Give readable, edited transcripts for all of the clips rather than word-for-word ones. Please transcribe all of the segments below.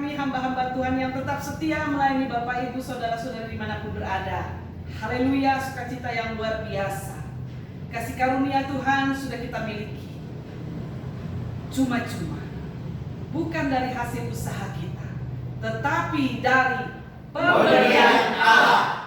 kami hamba-hamba Tuhan yang tetap setia melayani Bapak Ibu Saudara-saudara dimanapun berada. Haleluya, sukacita yang luar biasa. Kasih karunia Tuhan sudah kita miliki. Cuma-cuma, bukan dari hasil usaha kita, tetapi dari pemberian Allah.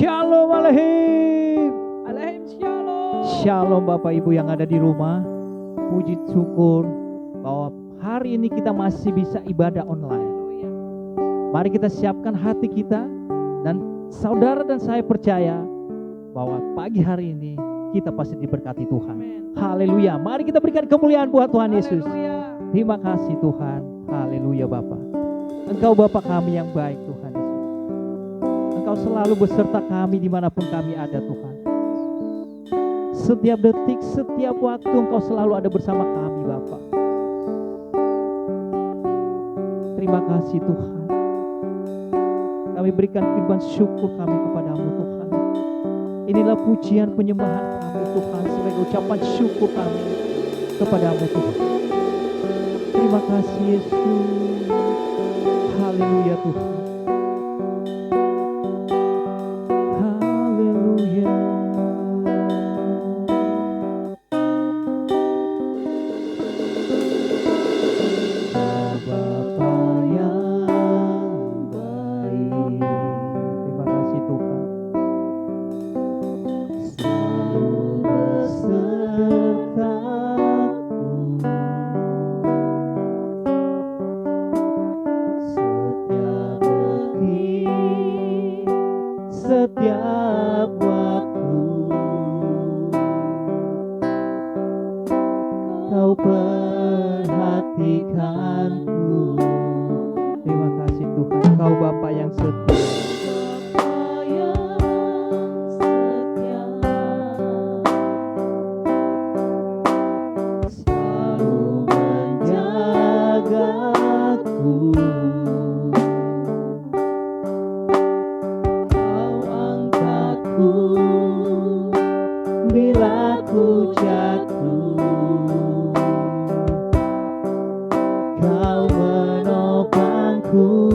Shalom Alehim. Alehim Shalom. Shalom Bapak Ibu yang ada di rumah. Puji syukur bahwa hari ini kita masih bisa ibadah online. Mari kita siapkan hati kita. Dan saudara dan saya percaya bahwa pagi hari ini kita pasti diberkati Tuhan. Haleluya. Mari kita berikan kemuliaan buat Tuhan Yesus. Terima kasih Tuhan. Haleluya Bapak. Engkau Bapak kami yang baik Tuhan Yesus. Engkau selalu beserta kami dimanapun kami ada Tuhan. Setiap detik, setiap waktu Engkau selalu ada bersama kami Bapak. Terima kasih Tuhan. Kami berikan firman syukur kami kepadamu Tuhan. Inilah pujian penyembahan kami Tuhan, sebagai ucapan syukur kami kepadamu Tuhan. Terima kasih Yesus. Haleluya Tuhan. Setiap waktu Kau perhatikanku. Terima kasih Tuhan, Kau Bapa yang setia. Selalu menjagaku. Bila ku jatuh, Kau menopangku.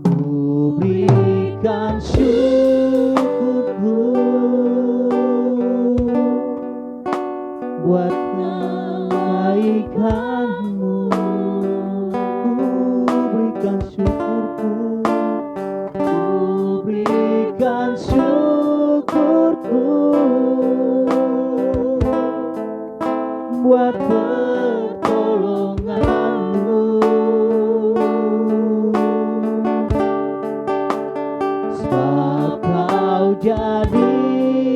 Ku berikan syukurku buat kebaikan-Mu. Ku berikan syukurku. Berikan syukurku buat pertolongan-Mu. Sebab Kau jadikanku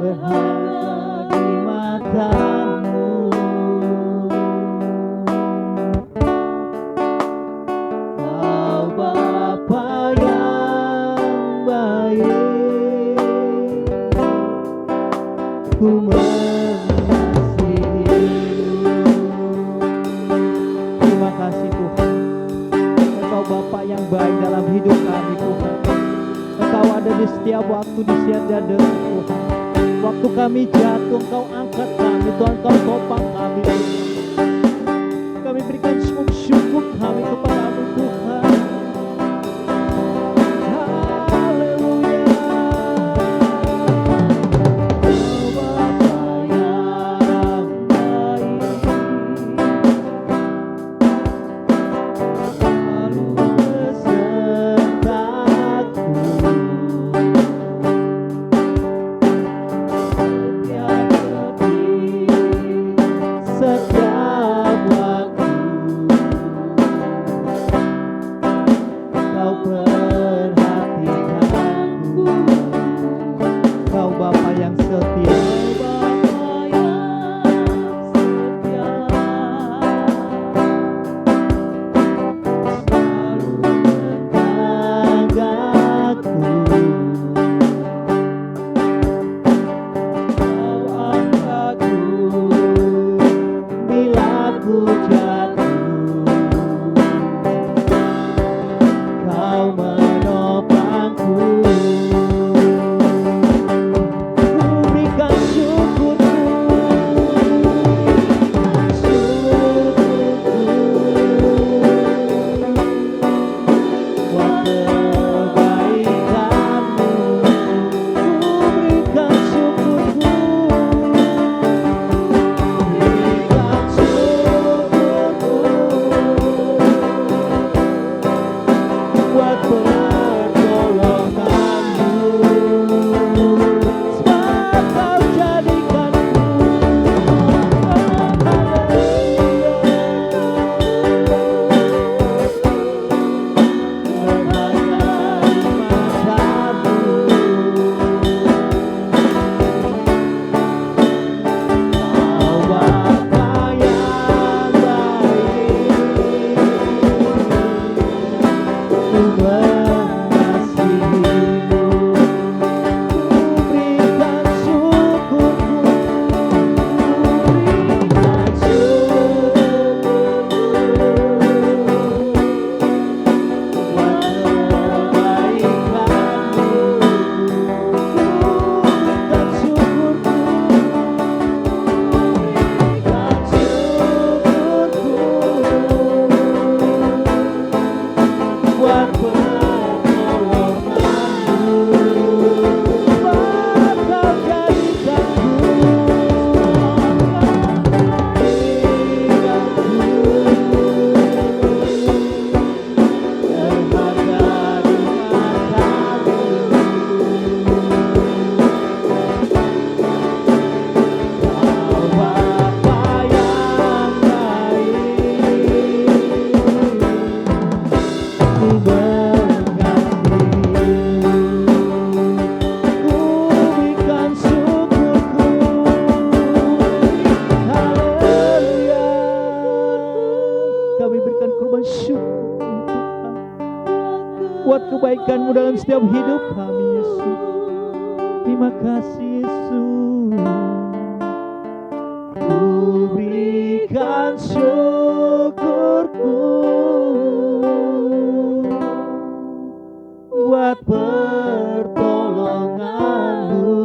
berharga di mata-Mu. Bapa yang baik, ku mengasihi-Mu. Terima kasih Tuhan. Engkau Bapa yang baik dalam hidup kami Tuhan. Engkau ada di setiap waktu, di setiap detik Tuhan. Waktu kami jatuh, Engkau angkat kami Tuhan. Engkau topang kami Tuhan. Kami berikan syukur kami kepada-Mu Tuhan. Setiap waktu bersyukur Tuhan buat kebaikan-Mu dalam setiap hidup kami Yesus. Terima kasih Yesus. Ku berikan syukurku buat pertolongan-Mu,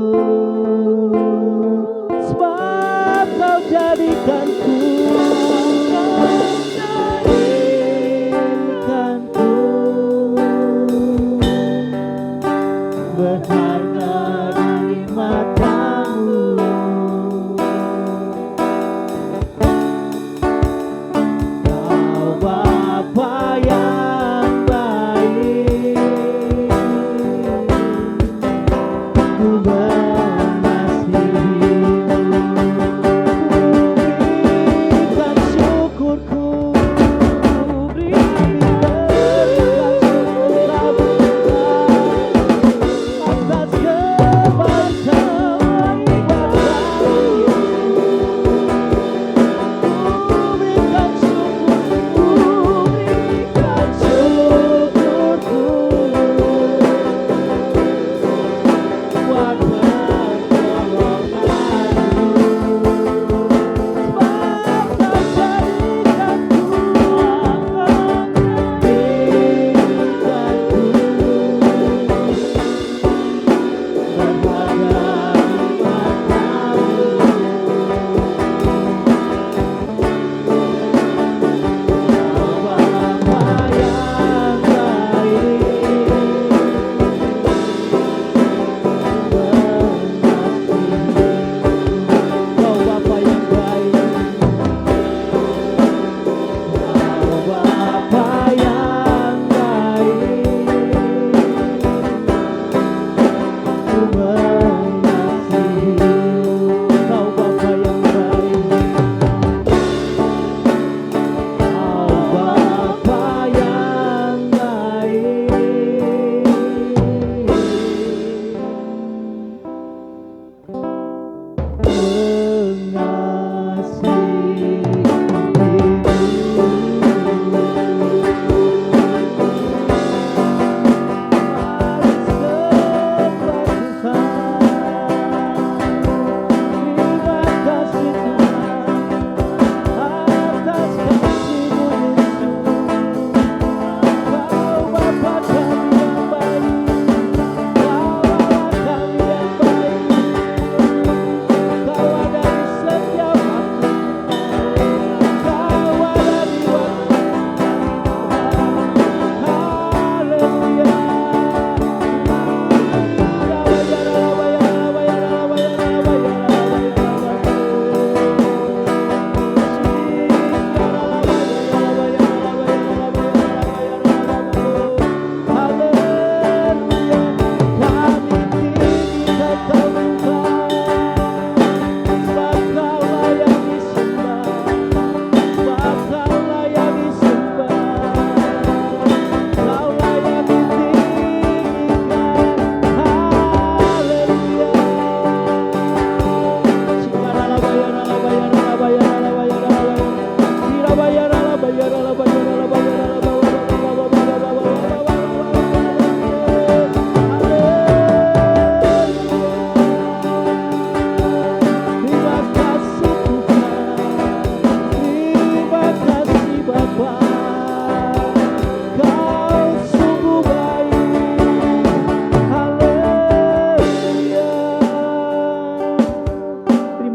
sebab Kau jadikanku berharga di mata-Mu. Kau Bapa yang baik, ku mengasihi-Mu. Berikan syukurku, berikan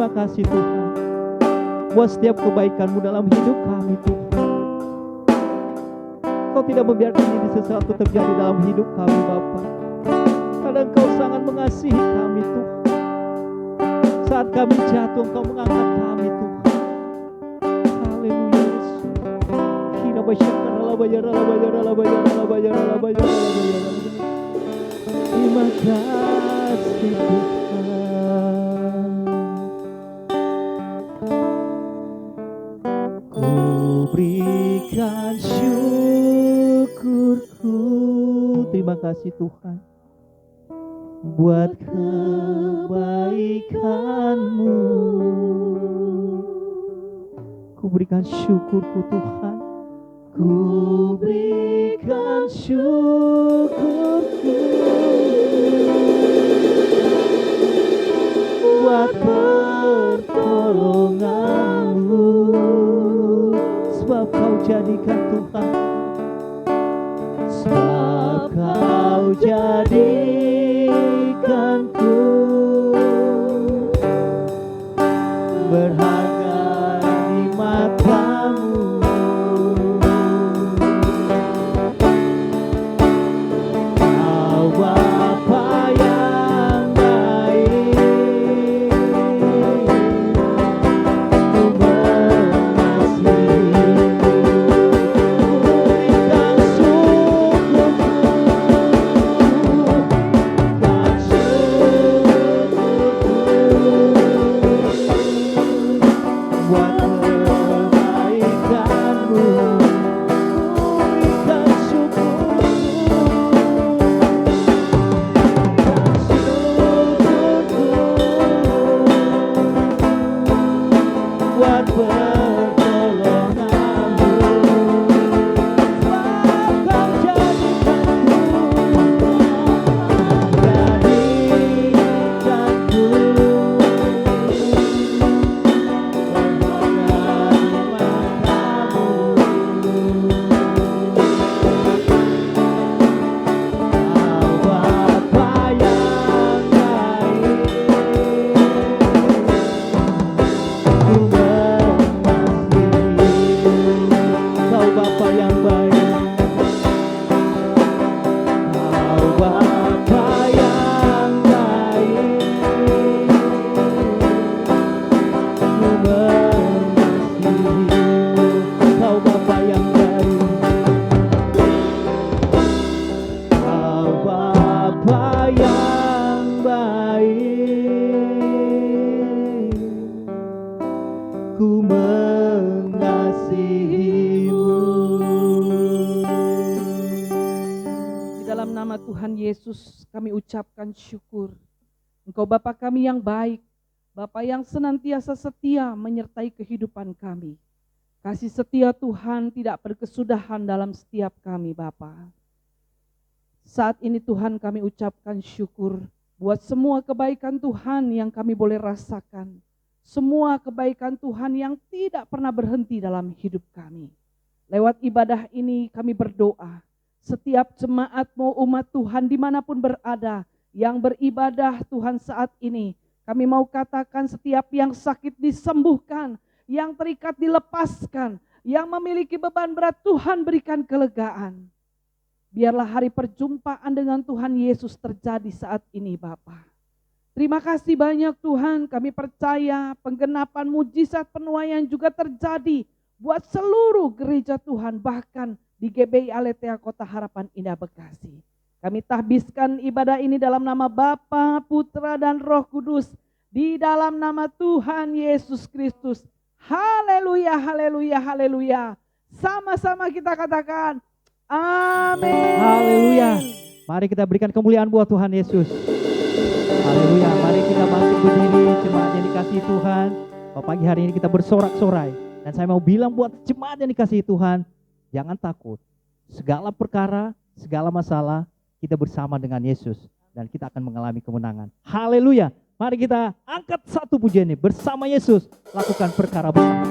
kasih Tuhan buat setiap kebaikan-Mu dalam hidup kami Tuhan. Kau tidak membiarkan ini sesuatu terjadi dalam hidup kami Bapa. Karena Engkau sangat mengasihi kami Tuhan. Saat kami jatuh Engkau mengangkat kami Tuhan. Haleluya Yesus. Kira terima kasih Tuhan. Berikan syukurku, terima kasih Tuhan buat kebaikan-Mu. Ku berikan syukurku Tuhan, ku ku berikan syukurku buat pertolonganmu, sebab kau jadikan Tuhan, sebab kau jadikanku berharga di matamu. Kau Bapa yang baik, ku mengasihimu, berikan syukurku, berikan syukurku buat kebaikanmu, berikan syukurku, buat pertolonganmu, sebab kau jadikanku ku mengasihimu. Di dalam nama Tuhan Yesus kami ucapkan syukur. Engkau Bapa kami yang baik, Bapa yang senantiasa setia menyertai kehidupan kami. Kasih setia Tuhan tidak berkesudahan dalam setiap kami Bapa. Saat ini Tuhan kami ucapkan syukur buat semua kebaikan Tuhan yang kami boleh rasakan. Semua kebaikan Tuhan yang tidak pernah berhenti dalam hidup kami. Lewat ibadah ini kami berdoa. Setiap jemaat-Mu umat Tuhan dimanapun berada yang beribadah Tuhan saat ini. Kami mau katakan setiap yang sakit disembuhkan, yang terikat dilepaskan, yang memiliki beban berat Tuhan berikan kelegaan. Biarlah hari perjumpaan dengan Tuhan Yesus terjadi saat ini Bapa. Terima kasih banyak Tuhan, kami percaya penggenapan mujizat penuaian juga terjadi buat seluruh gereja Tuhan, bahkan di GBI Aletea Kota Harapan Indah Bekasi. Kami tahbiskan ibadah ini dalam nama Bapa, Putra dan Roh Kudus, di dalam nama Tuhan Yesus Kristus. Haleluya, haleluya, haleluya. Sama-sama kita katakan, amin. Haleluya. Mari kita berikan kemuliaan buat Tuhan Yesus. Haleluya. Mari kita bangkit berdiri, jemaat yang dikasihi Tuhan. Pagi hari ini kita bersorak-sorai. Dan saya mau bilang buat jemaat yang dikasihi Tuhan, jangan takut. Segala perkara, segala masalah, kita bersama dengan Yesus. Dan kita akan mengalami kemenangan. Haleluya. Mari kita angkat satu pujian ini. Bersama Yesus, lakukan perkara besar.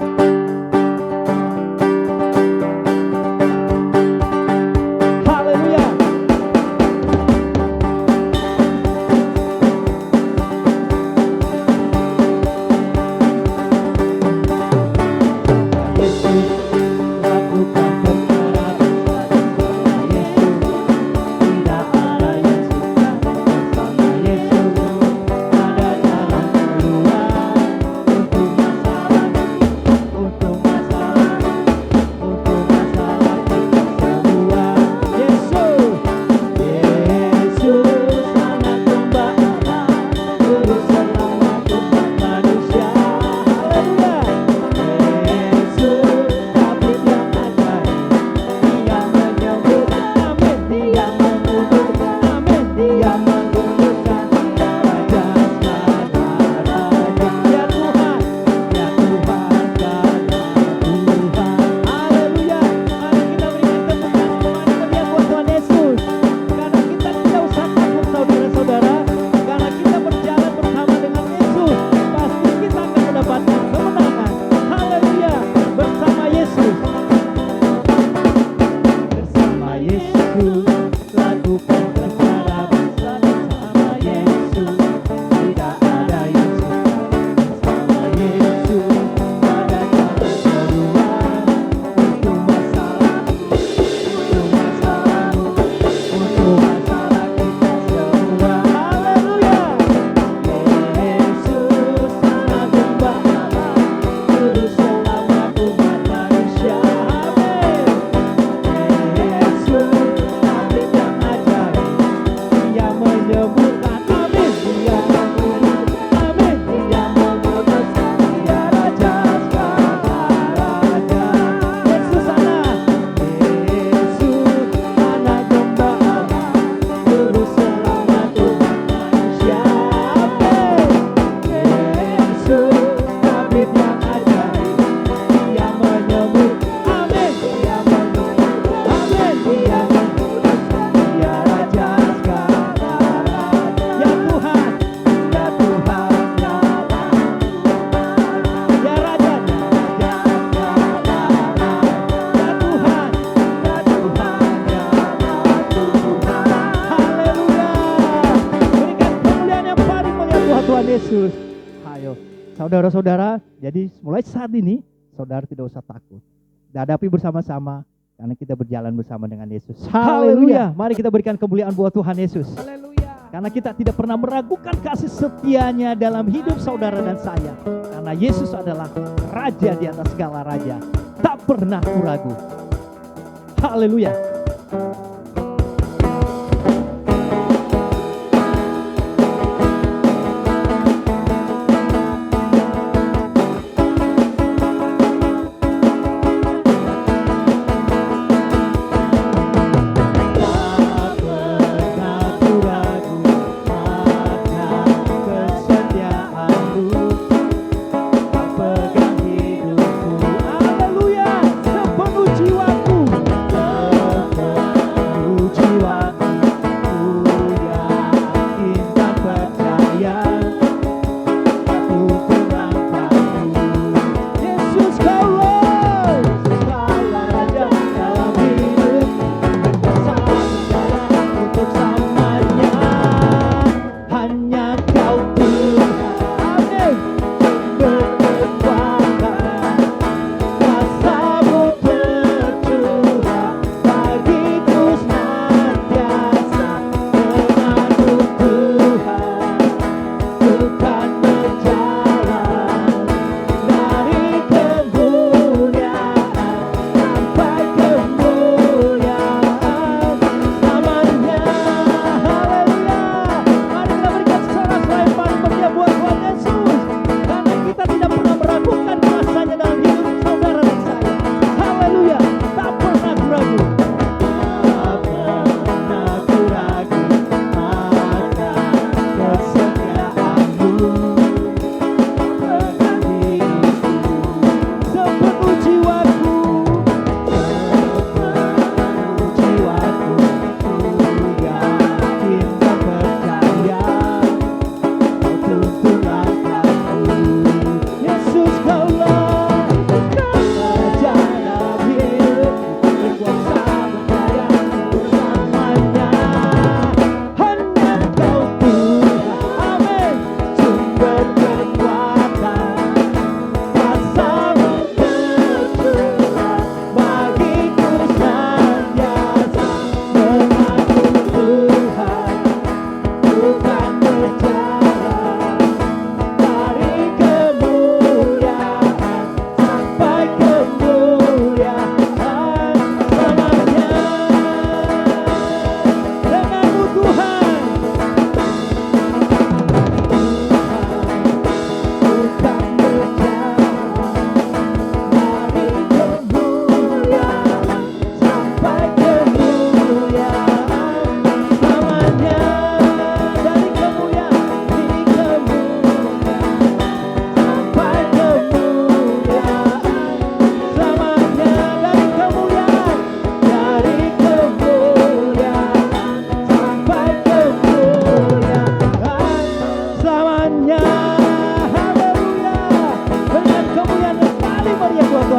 Yesus. Ayo, saudara-saudara, jadi mulai saat ini saudara tidak usah takut. Hadapi bersama-sama karena kita berjalan bersama dengan Yesus. Haleluya. Mari kita berikan kemuliaan buat Tuhan Yesus. Haleluya. Karena kita tidak pernah meragukan kasih setianya dalam hidup saudara dan saya. Karena Yesus adalah Raja di atas segala raja. Tak pernah ragu. Haleluya.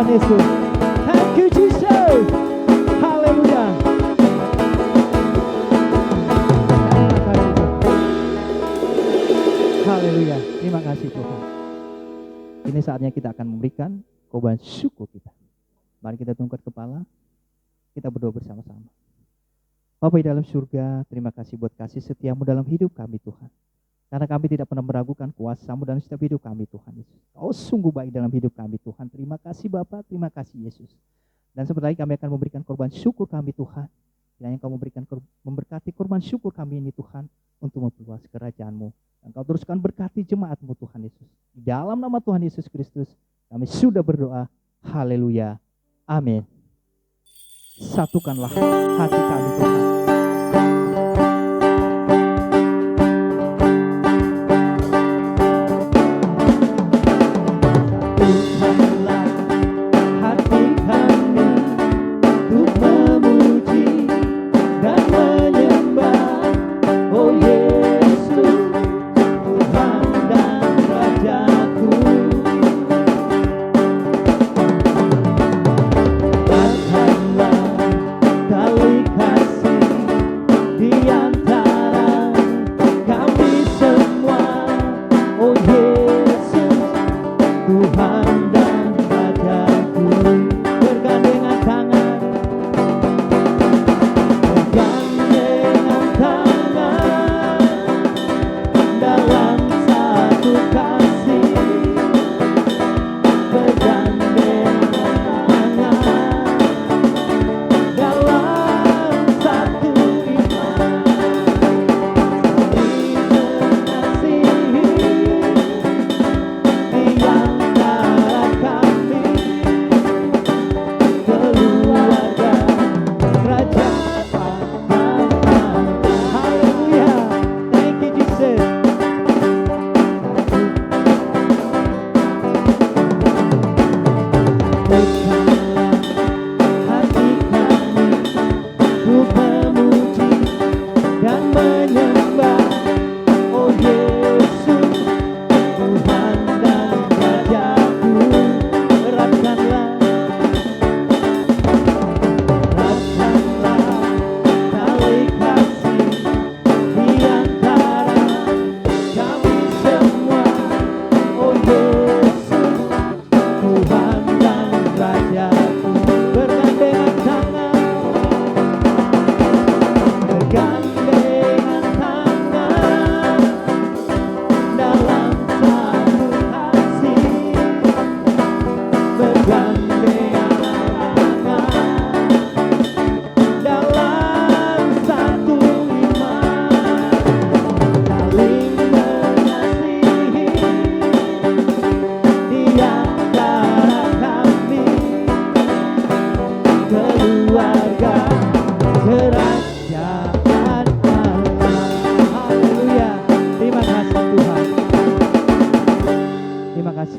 Yesus. Thank you Jesus. Haleluya. Haleluya. Terima kasih Tuhan. Ini saatnya kita akan memberikan korban syukur kita. Mari kita tundukkan kepala. Kita berdoa bersama-sama. Bapa di dalam surga, terima kasih buat kasih setiamu dalam hidup kami Tuhan. Karena kami tidak pernah meragukan kuasa-Mu dalam setiap hidup kami Tuhan Yesus. Kau sungguh baik dalam hidup kami Tuhan. Terima kasih Bapa, terima kasih Yesus. Dan sebentar lagi kami akan memberikan korban syukur kami Tuhan. Dan yang Kau memberkati korban syukur kami ini Tuhan. Untuk memperluas kerajaan-Mu. Dan Kau teruskan berkati jemaat-Mu Tuhan Yesus. Di dalam nama Tuhan Yesus Kristus kami sudah berdoa. Haleluya. Amin. Satukanlah hati kami Tuhan. Kasih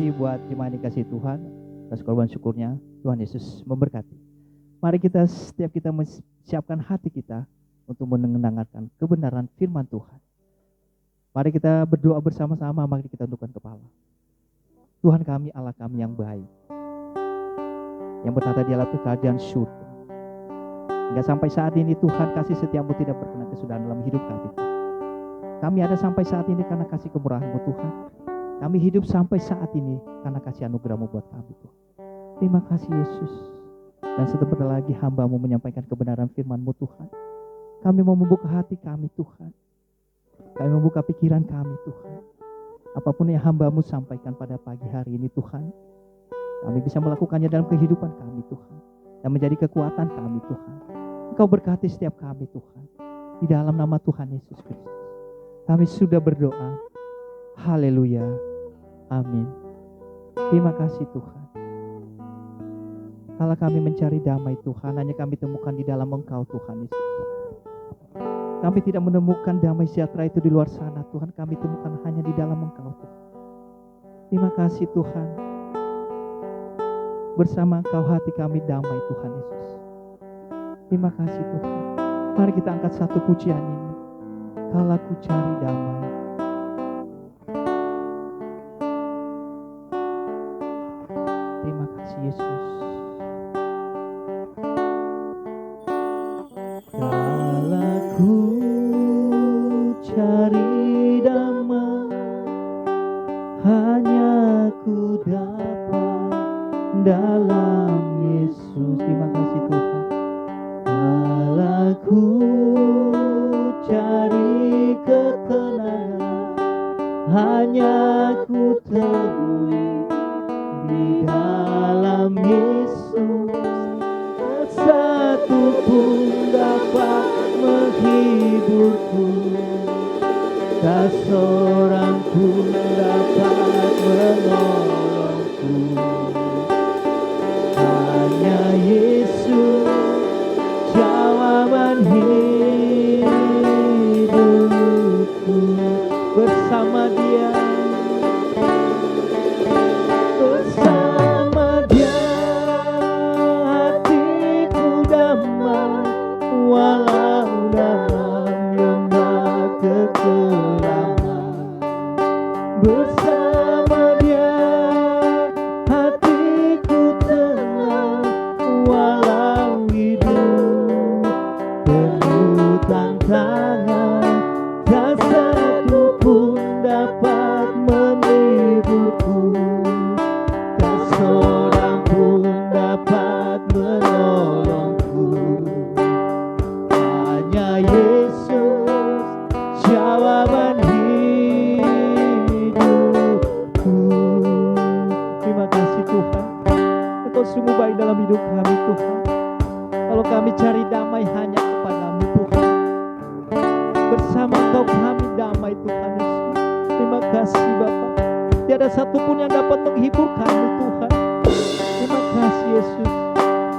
kasih buat jemaat yang kasih Tuhan. Atas korban syukurnya, Tuhan Yesus memberkati. Mari kita setiap kita siapkan hati kita untuk mendengarkan kebenaran firman Tuhan. Mari kita berdoa bersama-sama, mari kita tundukkan kepala. Tuhan kami, Allah kami yang baik, yang bertata di alam kerajaan surga. Hingga sampai saat ini Tuhan, kasih setiamu tidak berkenan kesudahan dalam hidup kami. Kami ada sampai saat ini karena kasih kemurahan-Mu Tuhan. Kami hidup sampai saat ini karena kasih anugerah-Mu buat kami Tuhan. Terima kasih Yesus. Dan sebentar lagi hamba-Mu menyampaikan kebenaran firman-Mu Tuhan. Kami mau membuka hati kami Tuhan. Kami membuka pikiran kami Tuhan. Apapun yang hamba-Mu sampaikan pada pagi hari ini Tuhan, kami bisa melakukannya dalam kehidupan kami Tuhan. Dan menjadi kekuatan kami Tuhan. Engkau berkati setiap kami Tuhan. Di dalam nama Tuhan Yesus Kristus. Kami sudah berdoa. Haleluya. Amin. Terima kasih Tuhan. Kalau kami mencari damai Tuhan, hanya kami temukan di dalam Engkau Tuhan Yesus. Kami tidak menemukan damai sejahtera itu di luar sana Tuhan. Kami temukan hanya di dalam Engkau Tuhan. Terima kasih Tuhan. Bersama Engkau hati kami damai Tuhan Yesus. Terima kasih Tuhan. Mari kita angkat satu pujian ini. Kalau ku cari damai. Terima kasih Yesus. Kalau ku cari damai, hanya ku dapat dalam Yesus. Terima kasih Tuhan. Kalau ku cari ketenangan, hanya ku temui di dalam Yesus. Satu pun dapat menghiburku, tak seorang pun dapat menolongku. Hanya Yesus jawaban hidupku. Bersama Dia, bersama Dia hatiku damai, walau dalam lembah kekelaman. Bersama Dia hatiku tenang, walau hidup penuh tantangan. Tak satu pun dapat menipuku, tak seorang pun dapat menolongku. Hanya Yesus jawaban hidupku. Terima kasih Tuhan. Engkau sungguh baik dalam hidup kami Tuhan. Kalau kami cari damai hanya kepadamu Tuhan. Bersama Engkau kami damai Tuhan Yesus. Terima kasih Bapa. Tiada satupun yang dapat menghibur kami Tuhan. Terima kasih Yesus.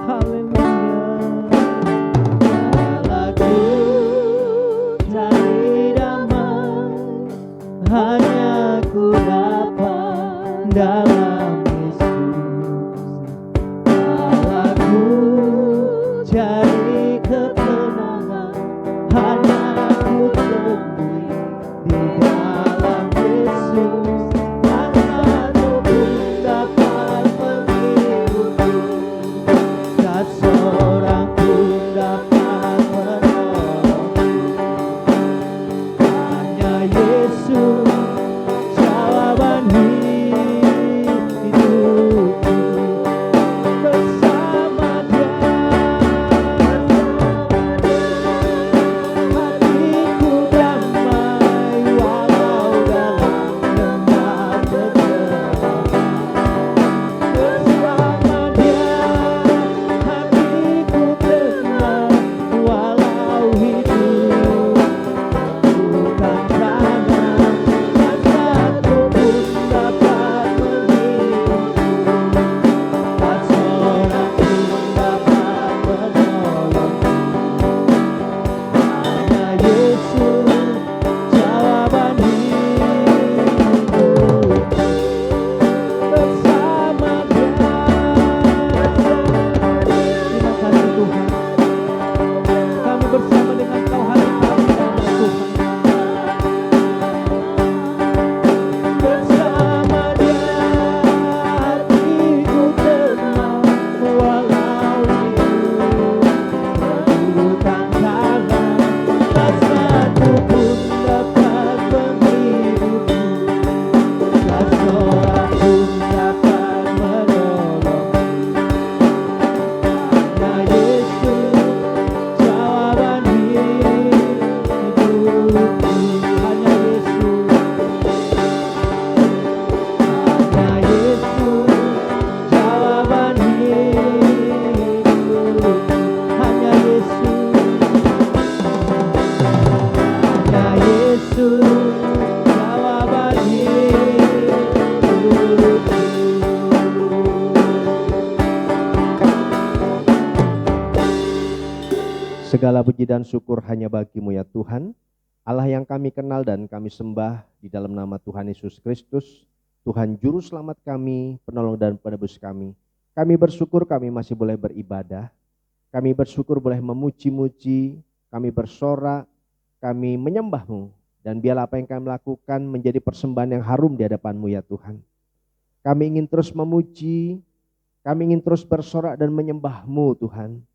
Haleluya. Aku cari damai, hanya ku dapat dalam Yesus. Aku cari ketenangan, hanya ku temui di dalam Yesus. Tak satu pun dapat menghiburku, Segala puji dan syukur hanya bagi-Mu ya Tuhan, Allah yang kami kenal dan kami sembah di dalam nama Tuhan Yesus Kristus, Tuhan Juru Selamat kami, penolong dan penebus kami. Kami bersyukur kami masih boleh beribadah, kami bersyukur boleh memuji-muji, kami bersorak, kami menyembah-Mu, dan biarlah apa yang kami lakukan menjadi persembahan yang harum di hadapan-Mu ya Tuhan. Kami ingin terus memuji, kami ingin terus bersorak dan menyembah-Mu Tuhan.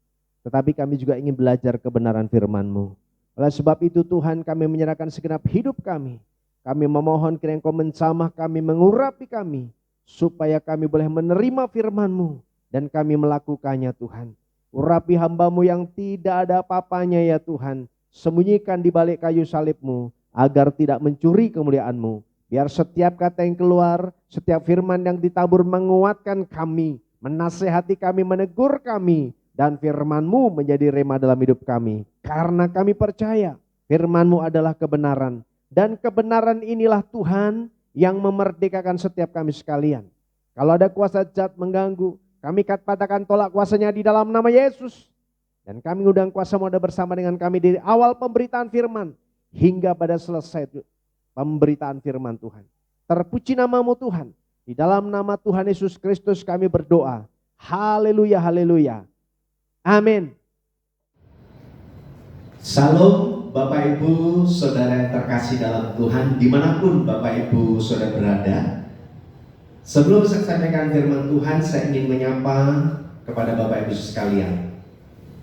Tetapi kami juga ingin belajar kebenaran firman-Mu. Oleh sebab itu Tuhan, kami menyerahkan segenap hidup kami. Kami memohon kiranya Engkau menjamah kami, mengurapi kami, supaya kami boleh menerima firman-Mu dan kami melakukannya Tuhan. Urapi hamba-Mu yang tidak ada apa-apanya ya Tuhan. Sembunyikan di balik kayu salib-Mu agar tidak mencuri kemuliaan-Mu. Biar setiap kata yang keluar, setiap firman yang ditabur menguatkan kami, menasehati kami, menegur kami, dan firman-Mu menjadi rema dalam hidup kami. Karena kami percaya firman-Mu adalah kebenaran. Dan kebenaran inilah Tuhan yang memerdekakan setiap kami sekalian. Kalau ada kuasa jahat mengganggu, kami katakan tolak kuasanya di dalam nama Yesus. Dan kami undang kuasa-Mu ada bersama dengan kami dari awal pemberitaan firman hingga pada selesai pemberitaan firman Tuhan. Terpuji nama-Mu Tuhan. Di dalam nama Tuhan Yesus Kristus kami berdoa. Haleluya, haleluya. Amin. Salam Bapak Ibu Saudara yang terkasih dalam Tuhan, dimanapun Bapak Ibu Saudara berada. Sebelum saya sampaikan firman Tuhan, saya ingin menyapa kepada Bapak Ibu sekalian.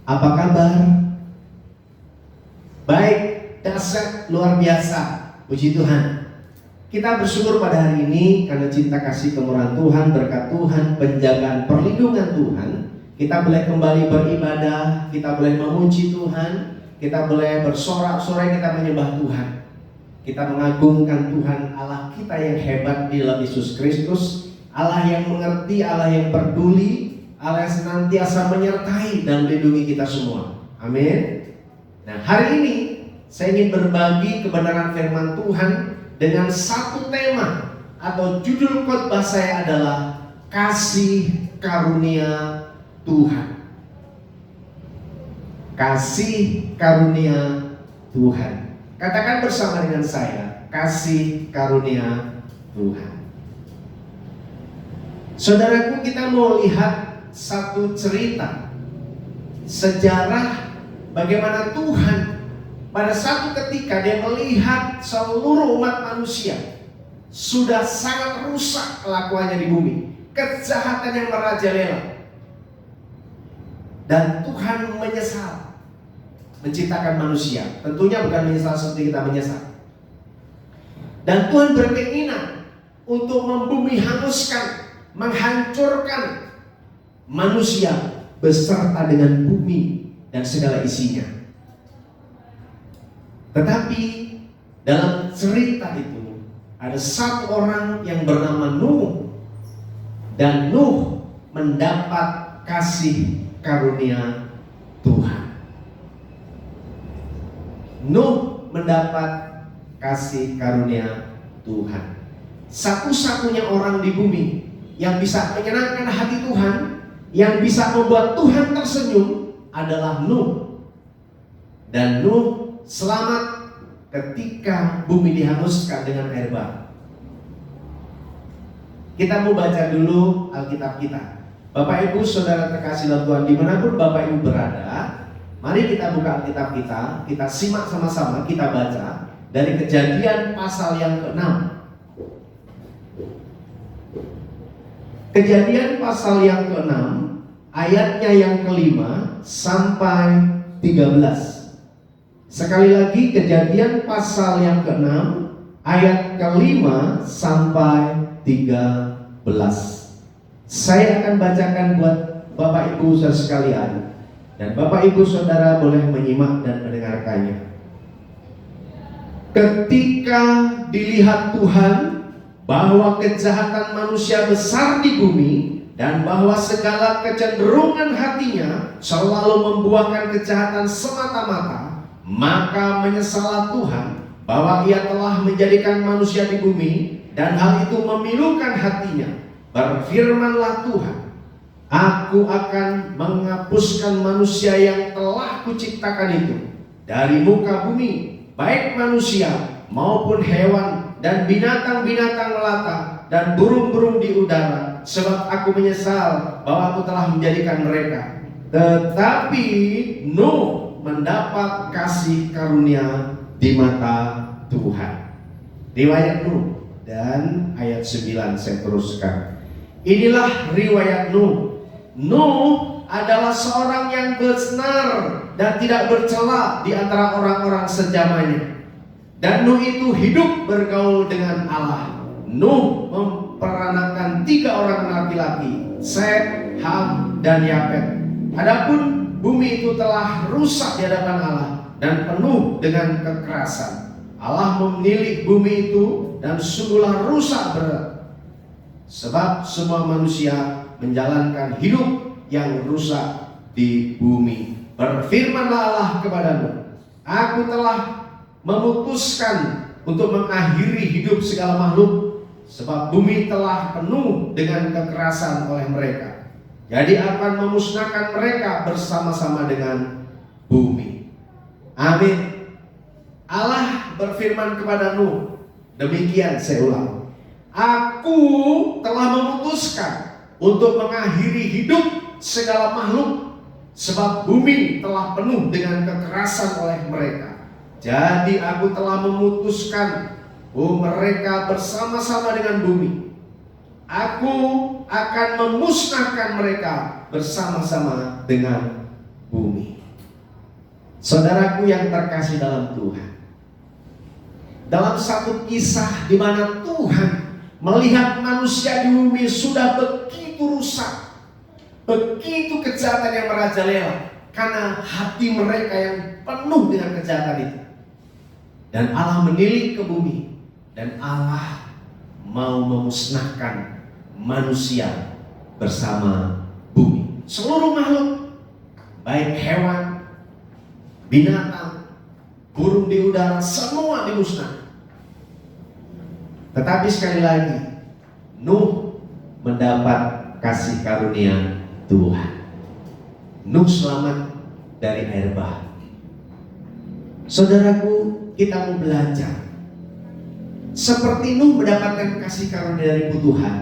Apa kabar? Baik, dahsyat, luar biasa. Puji Tuhan. Kita bersyukur pada hari ini karena cinta kasih kemurahan Tuhan, berkat Tuhan, penjagaan perlindungan Tuhan. Kita boleh kembali beribadah, kita boleh memuji Tuhan, kita boleh bersorak-sorai, kita menyembah Tuhan. Kita mengagungkan Tuhan Allah kita yang hebat di dalam Yesus Kristus, Allah yang mengerti, Allah yang peduli, Allah yang senantiasa menyertai dan melindungi kita semua. Amin. Nah, hari ini saya ingin berbagi kebenaran firman Tuhan dengan satu tema atau judul khotbah saya adalah kasih karunia Tuhan. Kasih karunia Tuhan. Katakan bersama dengan saya, kasih karunia Tuhan. Saudaraku, kita mau lihat satu cerita sejarah bagaimana Tuhan pada satu ketika dia melihat seluruh umat manusia sudah sangat rusak kelakuannya di bumi, kejahatan yang merajalela. Dan Tuhan menyesal menciptakan manusia. Tentunya bukan menyesal seperti kita menyesal. Dan Tuhan berkeinginan untuk membumi hanguskan, menghancurkan manusia beserta dengan bumi dan segala isinya. Tetapi dalam cerita itu ada satu orang yang bernama Nuh. Dan Nuh mendapat kasih karunia Tuhan. Nuh mendapat kasih karunia Tuhan. Satu-satunya orang di bumi yang bisa menyenangkan hati Tuhan, yang bisa membuat Tuhan tersenyum adalah Nuh. Dan Nuh selamat ketika bumi dihanguskan dengan air bah. Kita mau baca dulu Alkitab kita. Bapak Ibu Saudara terkasih dalam Tuhan, dimanapun Bapak Ibu berada, mari kita buka Alkitab kita simak sama-sama, kita baca dari Kejadian pasal yang ke-6. Kejadian pasal yang ke-6, ayatnya yang ke-5 sampai 13. Sekali lagi, Kejadian pasal yang ke-6, ayat ke-5 sampai 13. Saya akan bacakan buat Bapak Ibu Saudara sekalian, dan Bapak Ibu Saudara boleh menyimak dan mendengarkannya. Ketika dilihat Tuhan bahwa kejahatan manusia besar di bumi dan bahwa segala kecenderungan hatinya selalu membuahkan kejahatan semata-mata, maka menyesallah Tuhan bahwa Ia telah menjadikan manusia di bumi dan hal itu memilukan hatinya. Berfirmanlah Tuhan, Aku akan menghapuskan manusia yang telah kuciptakan itu dari muka bumi, baik manusia maupun hewan dan binatang-binatang melata dan burung-burung di udara, sebab aku menyesal bahwa aku telah menjadikan mereka. Tetapi Nuh mendapat kasih karunia di mata Tuhan. Riwayat Nuh, dan ayat 9 saya teruskan. Inilah riwayat Nuh. Nuh adalah seorang yang benar dan tidak bercela di antara orang-orang sejamannya. Dan Nuh itu hidup bergaul dengan Allah. Nuh memperanakan 3 orang laki-laki, Sem, Ham, dan Yafet. Adapun bumi itu telah rusak di hadapan Allah dan penuh dengan kekerasan. Allah memilih bumi itu dan sungguhlah rusak berat, sebab semua manusia menjalankan hidup yang rusak di bumi. Berfirmanlah Allah kepada Nuh, aku telah memutuskan untuk mengakhiri hidup segala makhluk, sebab bumi telah penuh dengan kekerasan oleh mereka. Jadi akan memusnahkan mereka bersama-sama dengan bumi. Amin. Allah berfirman kepada Nuh, demikian saya ulang, aku telah memutuskan untuk mengakhiri hidup segala makhluk, sebab bumi telah penuh dengan kekerasan oleh mereka. Jadi aku telah memutuskan mereka bersama-sama dengan bumi. Aku akan memusnahkan mereka bersama-sama dengan bumi. Saudaraku yang terkasih dalam Tuhan, dalam satu kisah di mana Tuhan melihat manusia di bumi sudah begitu rusak, begitu kejahatan yang merajalela karena hati mereka yang penuh dengan kejahatan itu. Dan Allah menilik ke bumi, dan Allah mau memusnahkan manusia bersama bumi. Seluruh makhluk, baik hewan, binatang, burung di udara, semua dimusnahkan. Tetapi sekali lagi, Nuh mendapat kasih karunia Tuhan. Nuh selamat dari air bah. Saudaraku, kita mau belajar seperti Nuh mendapatkan kasih karunia dari Tuhan.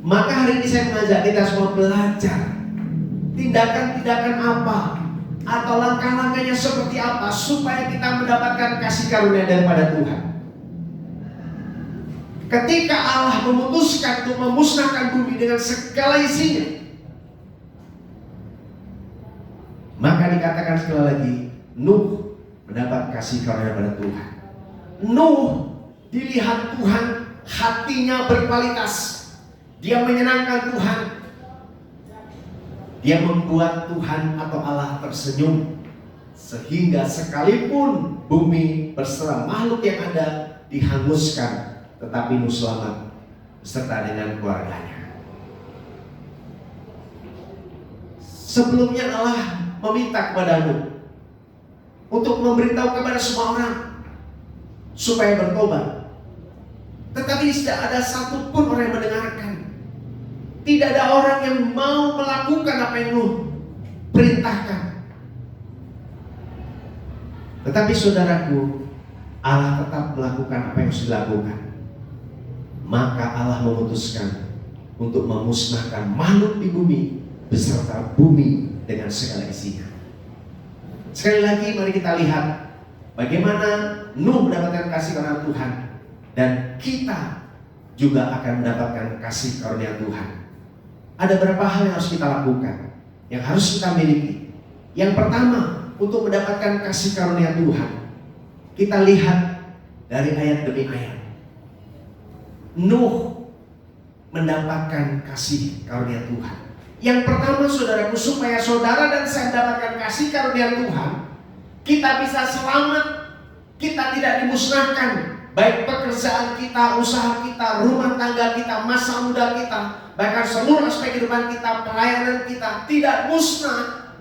Maka hari ini saya mengajak kita semua belajar tindakan-tindakan apa atau langkah-langkahnya seperti apa supaya kita mendapatkan kasih karunia daripada Tuhan. Ketika Allah memutuskan untuk memusnahkan bumi dengan segala isinya, maka dikatakan sekali lagi, Nuh mendapat kasih karunia daripada Tuhan. Nuh dilihat Tuhan, hatinya berkualitas. Dia menyenangkan Tuhan. Dia membuat Tuhan atau Allah tersenyum, sehingga sekalipun bumi beserta makhluk yang ada dihanguskan, tetapi Nuh selamat beserta dengan keluarganya. Sebelumnya Allah meminta kepada Nuh untuk memberitahu kepada semua orang supaya bertobat. Tetapi tidak ada satupun orang yang mendengarkan. Tidak ada orang yang mau melakukan apa yang Nuh perintahkan. Tetapi saudaraku, Allah tetap melakukan apa yang harus dilakukan. Maka Allah memutuskan untuk memusnahkan makhluk di bumi beserta bumi dengan segala isinya. Sekali lagi mari kita lihat bagaimana Nuh mendapatkan kasih karunia Tuhan, dan kita juga akan mendapatkan kasih karunia Tuhan. Ada beberapa hal yang harus kita lakukan, yang harus kita miliki. Yang pertama, untuk mendapatkan kasih karunia Tuhan, kita lihat dari ayat demi ayat. Nuh mendapatkan kasih karunia Tuhan. Yang pertama, saudaraku, supaya saudara dan saya mendapatkan kasih karunia Tuhan, kita bisa selamat, kita tidak dimusnahkan. Baik pekerjaan kita, usaha kita, rumah tangga kita, masa muda kita, bahkan seluruh aspek kehidupan kita, pelayanan kita tidak musnah.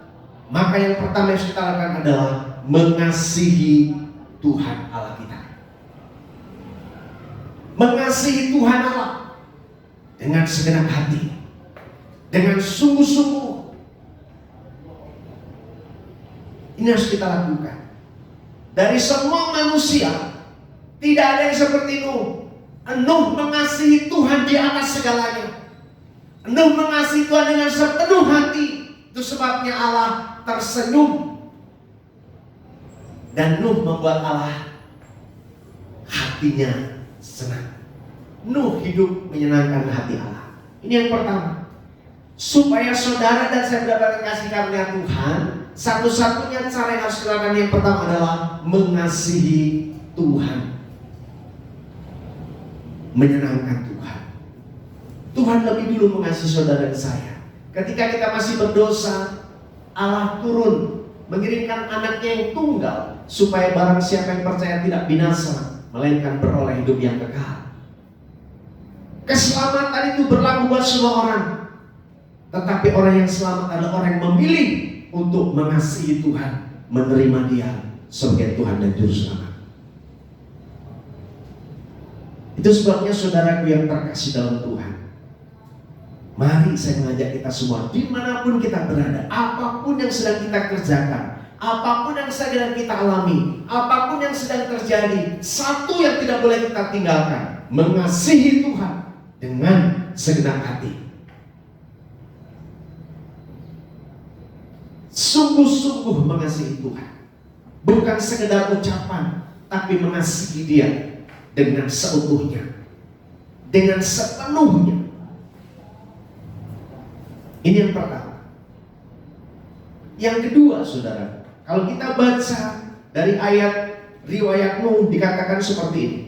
Maka yang pertama yang kita lakukan adalah mengasihi Tuhan Allah kita. Mengasihi Tuhan Allah dengan segenap hati, dengan sungguh-sungguh. Ini harus kita lakukan. Dari semua manusia, tidak ada yang seperti Nuh. Nuh mengasihi Tuhan di atas segalanya. Nuh mengasihi Tuhan dengan sepenuh hati. Itu sebabnya Allah tersenyum. Dan Nuh membuat Allah hatinya senang. Nuh hidup menyenangkan hati Allah. Ini yang pertama. Supaya saudara dan saya mendapatkan kasih karunia Tuhan, satu-satunya cara yang harus dilakukan yang pertama adalah mengasihi Tuhan. Menyenangkan Tuhan. Tuhan lebih dulu mengasihi saudara dan saya. Ketika kita masih berdosa, Allah turun mengirimkan anaknya yang tunggal, supaya barang siapa yang percaya tidak binasa, melainkan beroleh hidup yang kekal. Keselamatan itu berlaku buat semua orang. Tetapi orang yang selamat adalah orang yang memilih untuk mengasihi Tuhan, menerima Dia sebagai Tuhan dan Juru Selamat. Itu sebabnya saudaraku yang terkasih dalam Tuhan, mari saya mengajak kita semua, dimanapun kita berada, apapun yang sedang kita kerjakan, apapun yang sedang kita alami, apapun yang sedang terjadi, satu yang tidak boleh kita tinggalkan, mengasihi Tuhan dengan segenap hati. Sungguh-sungguh mengasihi Tuhan, bukan sekedar ucapan, tapi mengasihi Dia dengan seutuhnya, dengan sepenuhnya. Ini yang pertama. Yang kedua, saudara, kalau kita baca dari ayat riwayat Nuh, dikatakan seperti ini.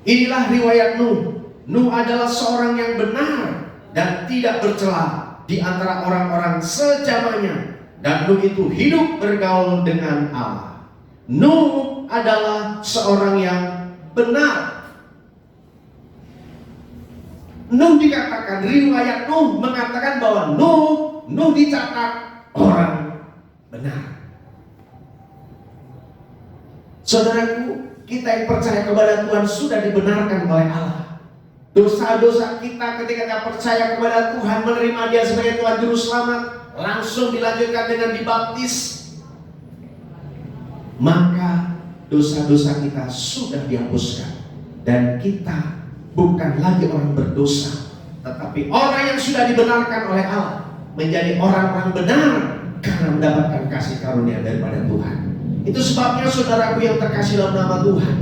Inilah riwayat Nuh. Nuh adalah seorang yang benar dan tidak bercela di antara orang-orang sejamannya. Dan Nuh itu hidup bergaul dengan Allah. Nuh adalah seorang yang benar. Nuh dikatakan, riwayat Nuh mengatakan bahwa Nuh dicatat orang benar. Saudaraku, kita yang percaya kepada Tuhan sudah dibenarkan oleh Allah. Dosa-dosa kita ketika kita percaya kepada Tuhan, menerima Dia sebagai Tuhan Juru Selamat, langsung dilanjutkan dengan dibaptis, maka dosa-dosa kita sudah dihapuskan. Dan kita bukan lagi orang berdosa, tetapi orang yang sudah dibenarkan oleh Allah, menjadi orang-orang benar karena mendapatkan kasih karunia daripada Tuhan. Itu sebabnya saudaraku yang terkasih dalam nama Tuhan,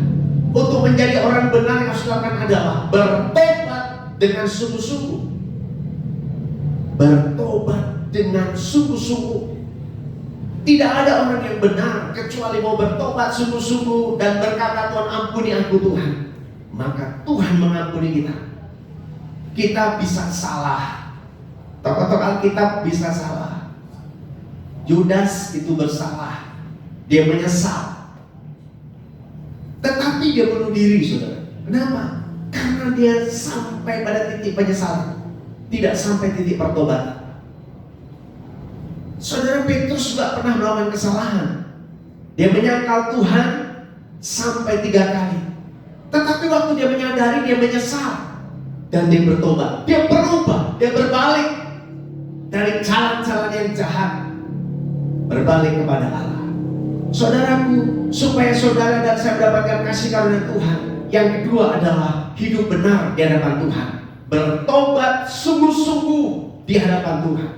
untuk menjadi orang benar yang harus dilakukan adalah bertobat dengan sungguh-sungguh. Bertobat dengan sungguh-sungguh. Tidak ada orang yang benar kecuali mau bertobat sungguh-sungguh dan berkata, Tuhan ampuni aku Tuhan. Maka Tuhan mengampuni kita. Kita bisa salah. Tokoh-tokoh Alkitab bisa salah. Yudas itu bersalah. Dia menyesal. Tetapi dia bunuh diri, saudara. Kenapa? Karena dia sampai pada titik penyesalan, tidak sampai titik pertobatan. Saudara Petrus juga pernah melakukan kesalahan. Dia menyangkal Tuhan sampai 3 kali. Tetapi waktu dia menyadari, dia menyesal. Dan dia bertobat. Dia berubah. Dia berbalik dari jalan-jalan yang jahat, berbalik kepada Allah. Saudaraku, supaya saudara dan saya mendapatkan kasih karunia Tuhan, yang kedua adalah hidup benar di hadapan Tuhan. Bertobat sungguh-sungguh di hadapan Tuhan.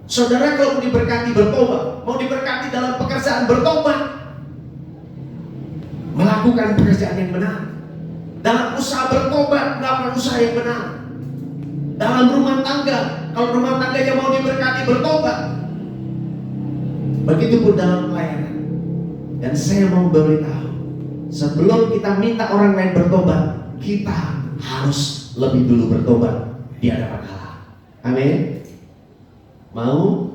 Saudara kalau mau diberkati bertobat, mau diberkati dalam pekerjaan bertobat, melakukan pekerjaan yang benar. Dalam usaha bertobat, melakukan usaha yang benar. Dalam rumah tangga, kalau rumah tangganya mau diberkati bertobat. Begitupun dalam pelayanan. Dan saya mau beritahu, sebelum kita minta orang lain bertobat, kita harus lebih dulu bertobat di hadapan Allah. Amin. Mau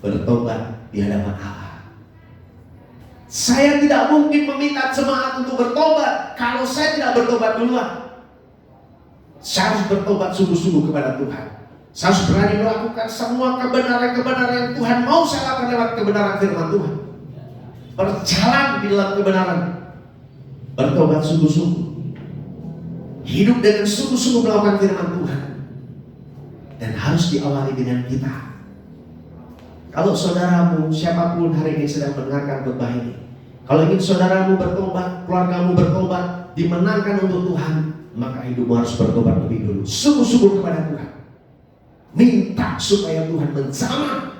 bertobat di hadapan Allah. Saya tidak mungkin meminta jemaat untuk bertobat kalau saya tidak bertobat duluan. Saya harus bertobat sungguh-sungguh kepada Tuhan. Saya harus berani melakukan semua kebenaran-kebenaran yang Tuhan mau saya lakukan lewat kebenaran firman Tuhan. Berjalan di dalam kebenaran. Bertobat sungguh-sungguh. Hidup dengan sungguh-sungguh melakukan firman Tuhan. dan harus diawali dengan kita. Kalau saudaramu, siapapun hari ini sedang mendengarkan khotbah ini, kalau ingin saudaramu bertobat, keluargamu bertobat, dimenangkan untuk Tuhan, maka hidupmu harus bertobat lebih dulu. Sungguh-sungguh kepada Tuhan. Minta supaya Tuhan menjamah.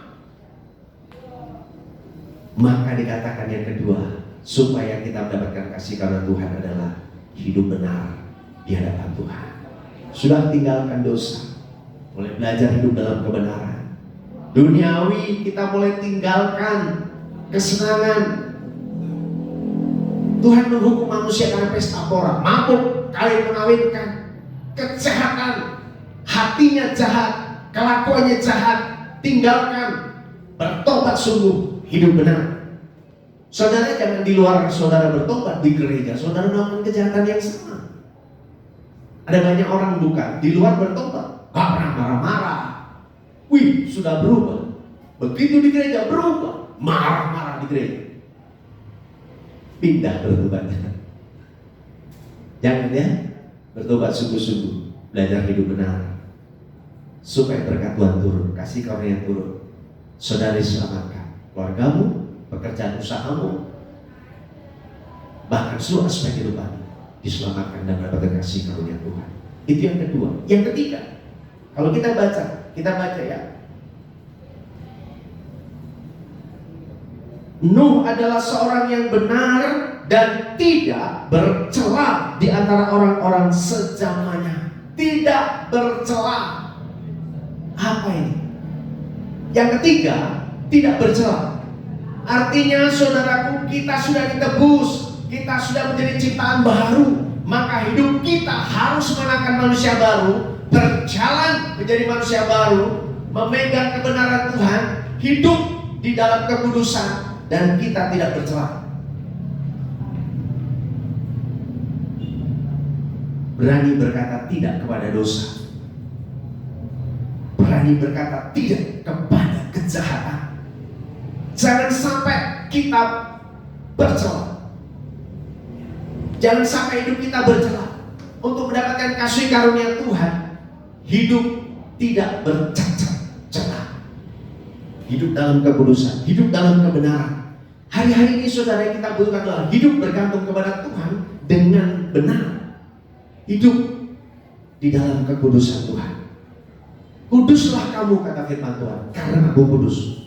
Maka dikatakan yang kedua, supaya kita mendapatkan kasih karunia Tuhan adalah hidup benar di hadapan Tuhan. Sudah tinggalkan dosa, mulai belajar hidup dalam kebenaran. Duniawi kita mulai tinggalkan kesenangan. Tuhan menghukum manusia karena pesta pora, mabuk, kawin mengawinkan, kejahatan, hatinya jahat, kelakuannya jahat. Tinggalkan, bertobat sungguh, hidup benar. Saudara jangan di luar saudara bertobat, di gereja saudara melakukan kejahatan yang sama. Ada banyak orang bukan di luar bertobat, gak pernah marah-marah. Wih, sudah berubah. Begitu di gereja berubah, marah-marah di gereja. Pindah bertobatnya. Jangan ya, bertobat sungguh-sungguh, belajar hidup benar, supaya berkat Tuhan turun, kasih karunia turun. Saudara diselamatkan, keluargamu, pekerjaan usahamu, bahkan seluruh aspek kehidupan diselamatkan dan mendapatkan kasih karunia Tuhan. Itu yang kedua. Yang ketiga, kalau kita baca ya, Nuh adalah seorang yang benar dan tidak bercela di antara orang-orang sezamannya. Tidak bercela. Apa ini? Yang ketiga, tidak bercela. Artinya saudaraku, kita sudah ditebus, kita sudah menjadi ciptaan baru. Maka hidup kita harus mengenakan manusia baru, berjalan menjadi manusia baru, memegang kebenaran Tuhan, hidup di dalam kekudusan, dan kita tidak bercela. Berani berkata tidak kepada dosa, berani berkata tidak kepada kejahatan. Jangan sampai kita bercela. Jangan sampai hidup kita bercela. Untuk mendapatkan kasih karunia Tuhan, hidup tidak bercacat celah. Hidup dalam kekudusan, hidup dalam kebenaran. Hari-hari ini saudara, yang kita butuhkan adalah hidup bergantung kepada Tuhan dengan benar. Hidup di dalam kekudusan Tuhan. Kuduslah kamu, kata firman Tuhan, karena Aku kudus.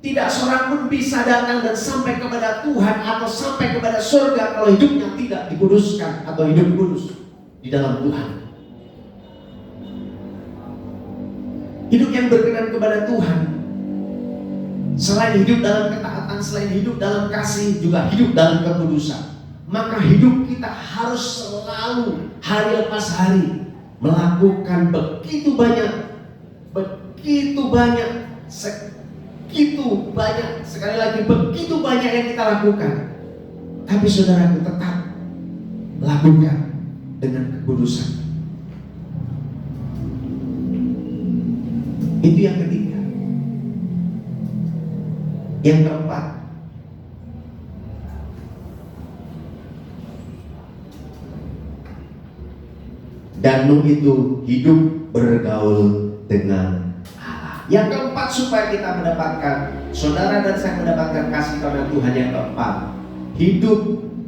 Tidak seorang pun bisa datang dan sampai kepada Tuhan atau sampai kepada surga kalau hidupnya tidak dikuduskan atau hidup kudus di dalam Tuhan. Hidup yang berkenan kepada Tuhan, selain hidup dalam ketaatan, selain hidup dalam kasih, juga hidup dalam kekudusan. Maka hidup kita harus selalu, hari lepas hari, melakukan begitu banyak, sekali lagi begitu banyak yang kita lakukan. Tapi saudaraku, tetap lakukan dengan kekudusan. Itu yang ketiga. Yang keempat, dan Nuh itu hidup bergaul dengan Allah. Yang keempat, supaya kita mendapatkan, saudara dan saya mendapatkan kasih karunia Tuhan, yang keempat, hidup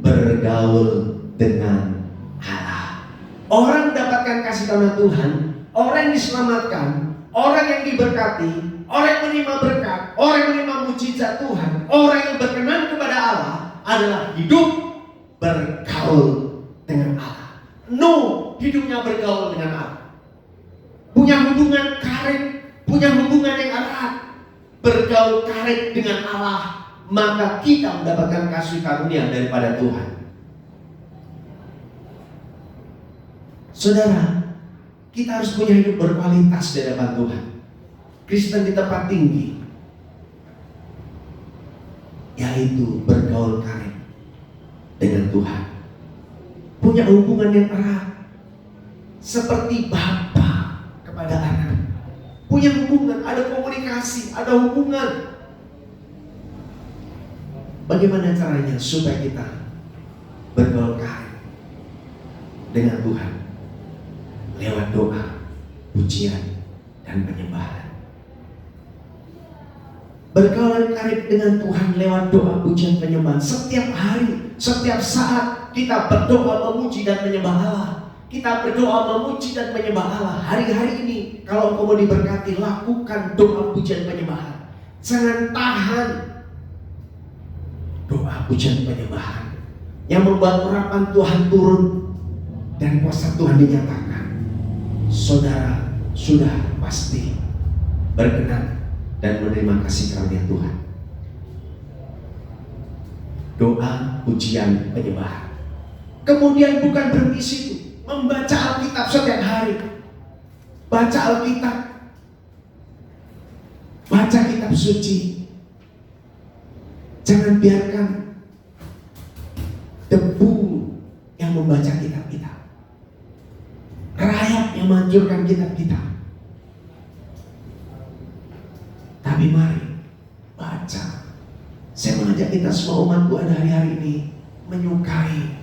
bergaul dengan Allah. Orang mendapatkan kasih karunia Tuhan, orang yang diselamatkan, orang yang diberkati, orang yang menerima berkat, orang yang menerima mujizat Tuhan, orang yang berkenan kepada Allah adalah hidup bergaul dengan Allah. Nuh hidupnya bergaul dengan Allah, punya hubungan karib, punya hubungan yang erat, bergaul karib dengan Allah. Maka kita mendapatkan kasih karunia daripada Tuhan. Saudara, kita harus punya hidup berkualitas di hadapan Tuhan. Kristen di tempat tinggi, yaitu bergaul karib dengan Tuhan, punya hubungan yang erat, seperti bapa kepada anak. Punya hubungan, ada komunikasi, ada hubungan. Bagaimana caranya supaya kita bergaul karib dengan Tuhan? Lewat doa, pujian, dan dan penyembahan. Bergaul karib dengan Tuhan lewat doa, pujian, penyembahan. Setiap hari, setiap saat kita berdoa, memuji dan menyembah Allah. Kita berdoa, memuji dan menyembah Allah. Hari-hari ini kalau engkau mau diberkati, lakukan doa, pujian, penyembahan. Jangan tahan doa, pujian, penyembahan yang membuat urapan Tuhan turun dan kuasa Tuhan dinyatakan. Saudara sudah pasti berkenan dan menerima kasih karunia Tuhan. Doa, pujian, penyembahan. Kemudian bukan berhenti situ, membaca Alkitab setiap hari. Baca Alkitab, baca kitab suci. Jangan biarkan debu yang membaca kitab kita, rayap yang menghancurkan kitab kita. Tapi mari baca. Saya mengajak kita semua umat Tuhan hari-hari ini menyukai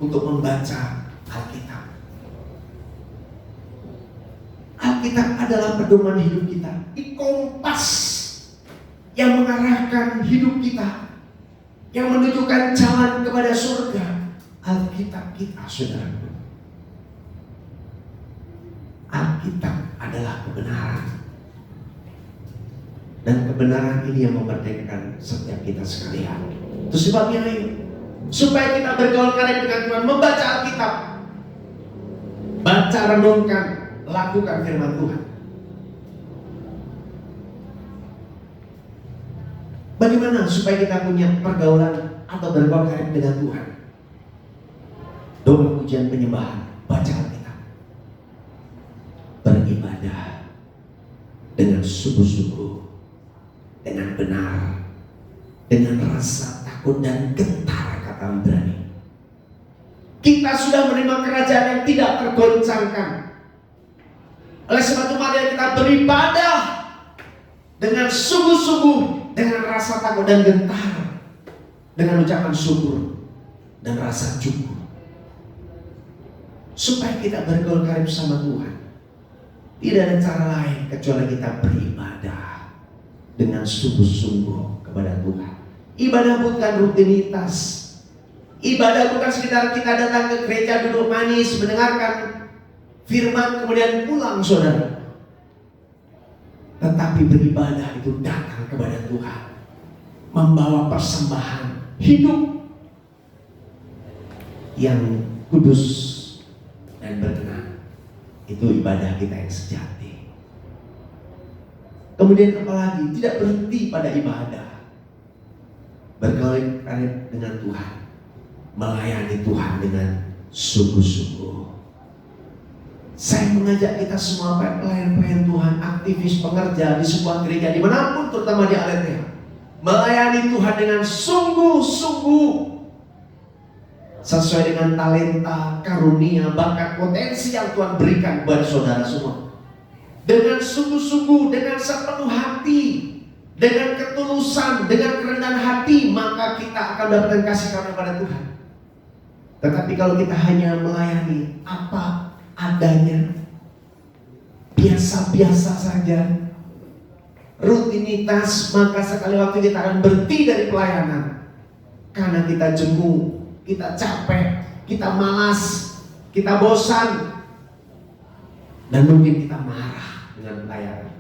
untuk membaca Alkitab. Alkitab adalah pedoman hidup kita, kompas yang mengarahkan hidup kita, yang menunjukkan jalan kepada surga. Alkitab kita, saudara. Alkitab adalah kebenaran. Dan kebenaran ini yang memerdekakan setiap kita sekalian. Itu sebabnya ayo, supaya kita bergaul karib dengan Tuhan, membaca Alkitab, baca, renungkan, lakukan firman Tuhan. Bagaimana supaya kita punya pergaulan atau bergaul karib dengan Tuhan? Doa, pujian, penyembahan, baca Alkitab, beribadah dengan sungguh-sungguh, dengan benar, dengan rasa takut dan gentar, kata berani. Kita sudah menerima kerajaan yang tidak tergoncangkan. Oleh sebab itu mari kita beribadah dengan sungguh-sungguh, dengan rasa takut dan gentar, dengan ucapan syukur dan rasa cukup, supaya kita bergaul karib sama Tuhan. Tidak ada cara lain kecuali kita beribadah dengan sungguh-sungguh kepada Tuhan. Ibadah bukan rutinitas. Ibadah bukan sekedar kita datang ke gereja, duduk manis, mendengarkan firman kemudian pulang, saudara. Tetapi beribadah itu datang kepada Tuhan, membawa persembahan hidup yang kudus dan berkenan. Itu ibadah kita yang sejati. Kemudian apalagi, tidak berhenti pada ibadah. Bergaul karib dengan Tuhan, melayani Tuhan dengan sungguh-sungguh. Saya mengajak kita semua pelayan-pelayan Tuhan, aktivis, pengerja di sebuah gereja dimanapun, terutama di Aletheia, melayani Tuhan dengan sungguh-sungguh, sesuai dengan talenta, karunia, bakat, potensi yang Tuhan berikan kepada saudara semua. Dengan sungguh-sungguh, dengan sepenuh hati, dengan ketulusan, dengan kerendahan hati, maka kita akan mendapatkan kasih karunia pada Tuhan. Tetapi kalau kita hanya melayani apa adanya, biasa-biasa saja, rutinitas, maka sekali waktu kita akan berhenti dari pelayanan. Karena kita jemu, kita capek, kita malas, kita bosan, dan mungkin kita marah dengan pelayanan.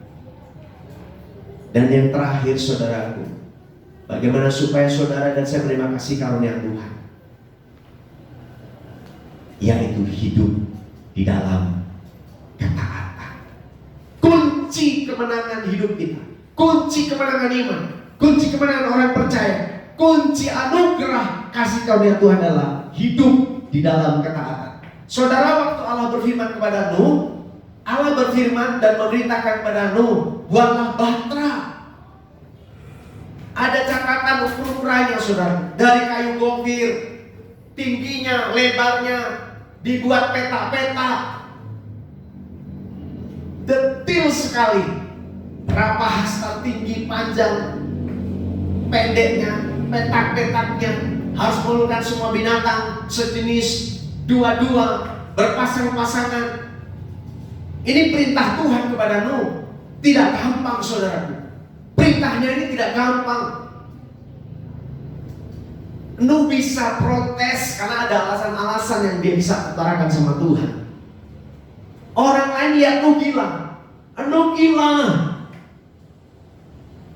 Dan yang terakhir, saudaraku, bagaimana supaya saudara dan saya menerima kasih karunia Tuhan, yaitu hidup di dalam ketaatan. Kunci kemenangan hidup kita, kunci kemenangan iman, kunci kemenangan orang percaya, kunci anugerah kasih karunia Tuhan adalah hidup di dalam ketaatan. Saudara, waktu Allah berfirman kepada Nuh, Allah berfirman dan memerintahkan kepada Nuh, buatlah bahtera. Ada catatan ukurannya, saudara, dari kayu gofir, tingginya, lebarnya, dibuat peta-peta, detil sekali, berapa hasta tinggi, panjang, pendeknya, petak-petaknya, harus meluluhkan semua binatang sejenis, dua-dua, berpasang-pasangan. Ini perintah Tuhan kepada Nuh. Tidak gampang saudaraku. Perintahnya ini tidak gampang. Nuh bisa protes karena ada alasan-alasan yang dia bisa utarakan sama Tuhan. Orang lain lihat Nuh gila. Nuh gila.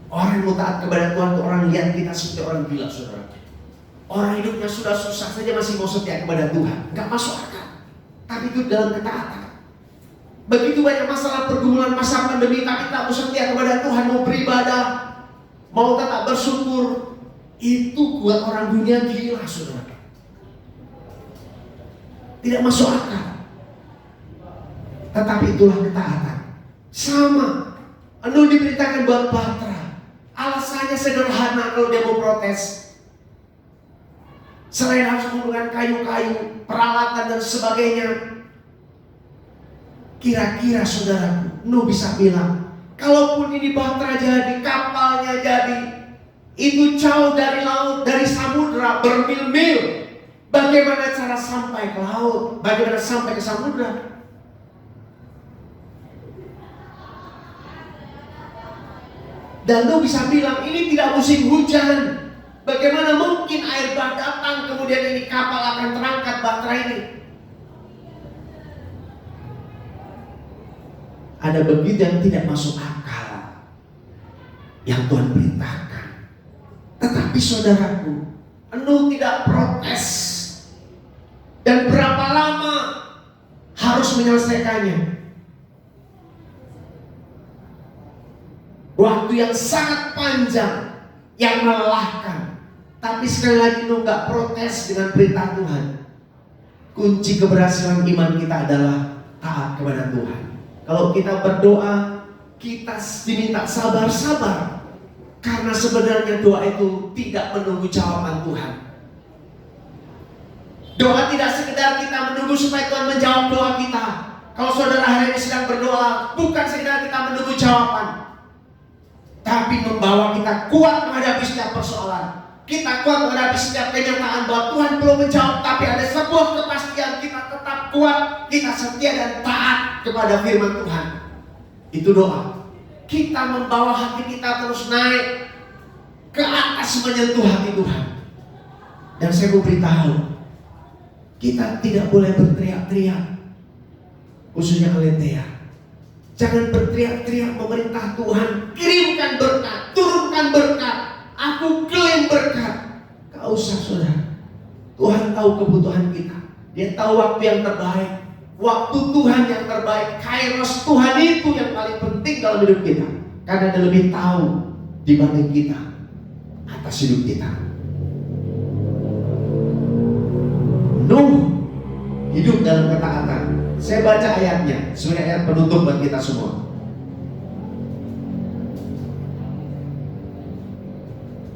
Orang yang mau taat kepada Tuhan itu orang lihat kita seperti orang gila saudara. Orang hidupnya sudah susah saja masih mau setia kepada Tuhan. Gak masuk akal. Tapi itu dalam ketaatan. Begitu banyak masalah pergumulan masa pandemi, tapi tak mau setia kepada Tuhan, mau beribadah, mau tetap bersyukur. Itu buat orang dunia gila saudara. Tidak masuk akal. Tetapi itulah ketaatan. Sama Nuh diberitakan buat Batra. Alasannya sederhana kalau dia mau protes. Selain harus menggunakan kayu-kayu, peralatan dan sebagainya. Kira-kira saudaraku, Nuh bisa bilang, kalaupun ini Batra jadi, kapalnya jadi, itu jauh dari laut, dari samudra, bermil-mil. Bagaimana cara sampai ke laut? Bagaimana sampai ke samudra? Dan Nuh bisa bilang, ini tidak musim hujan. Bagaimana mungkin air bah datang, kemudian ini kapal akan terangkat Batra ini? Ada begitu yang tidak masuk akal yang Tuhan perintahkan. Tetapi saudaraku, Nuh tidak protes. Dan berapa lama harus menyelesaikannya? Waktu yang sangat panjang, yang melelahkan. Tapi sekali lagi Nuh gak protes dengan perintah Tuhan. Kunci keberhasilan iman kita adalah taat kepada Tuhan. Kalau kita berdoa, kita diminta sabar-sabar. Karena sebenarnya doa itu tidak menunggu jawaban Tuhan. Doa tidak sekedar kita menunggu supaya Tuhan menjawab doa kita. Kalau saudara hari ini sedang berdoa, bukan sekedar kita menunggu jawaban, tapi membawa kita kuat menghadapi setiap persoalan. Kita kuat menghadapi setiap kenyataan bahwa Tuhan belum menjawab, tapi ada sebuah kepastian kita tetap kuat, kita setia dan taat kepada firman Tuhan. Itu doa. Kita membawa hati kita terus naik ke atas menyentuh hati Tuhan. Dan saya mau beritahu, kita tidak boleh berteriak-teriak, khususnya Aletheia. Jangan berteriak-teriak memerintah Tuhan, kirimkan berkat, turunkan berkat, aku klaim berkat. Gak usah saudara. Tuhan tahu kebutuhan kita. Dia tahu waktu yang terbaik. Waktu Tuhan yang terbaik. Kairos Tuhan itu yang paling penting dalam hidup kita. Karena dia lebih tahu dibanding kita atas hidup kita. Nuh hidup dalam ketaatan. Saya baca ayatnya, sebagai ayat penutup buat kita semua.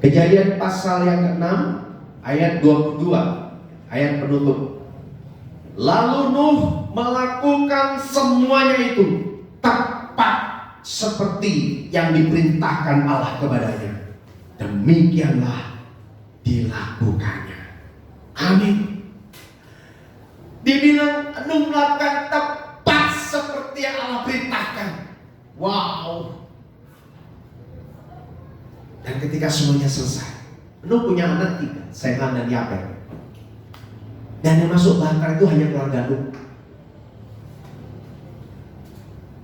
Kejadian pasal yang ke-6 ayat 22, ayat penutup. Lalu Nuh melakukan semuanya itu tepat seperti yang diperintahkan Allah kepadanya. Demikianlah dilakukannya. Amin. Dibilang Nuh melakukan tepat seperti yang Allah perintahkan. Wow. Dan ketika semuanya selesai, Nuh punya anak 3, Sem dan Yafet. Dan yang masuk Batra itu hanya keluarga Nuh.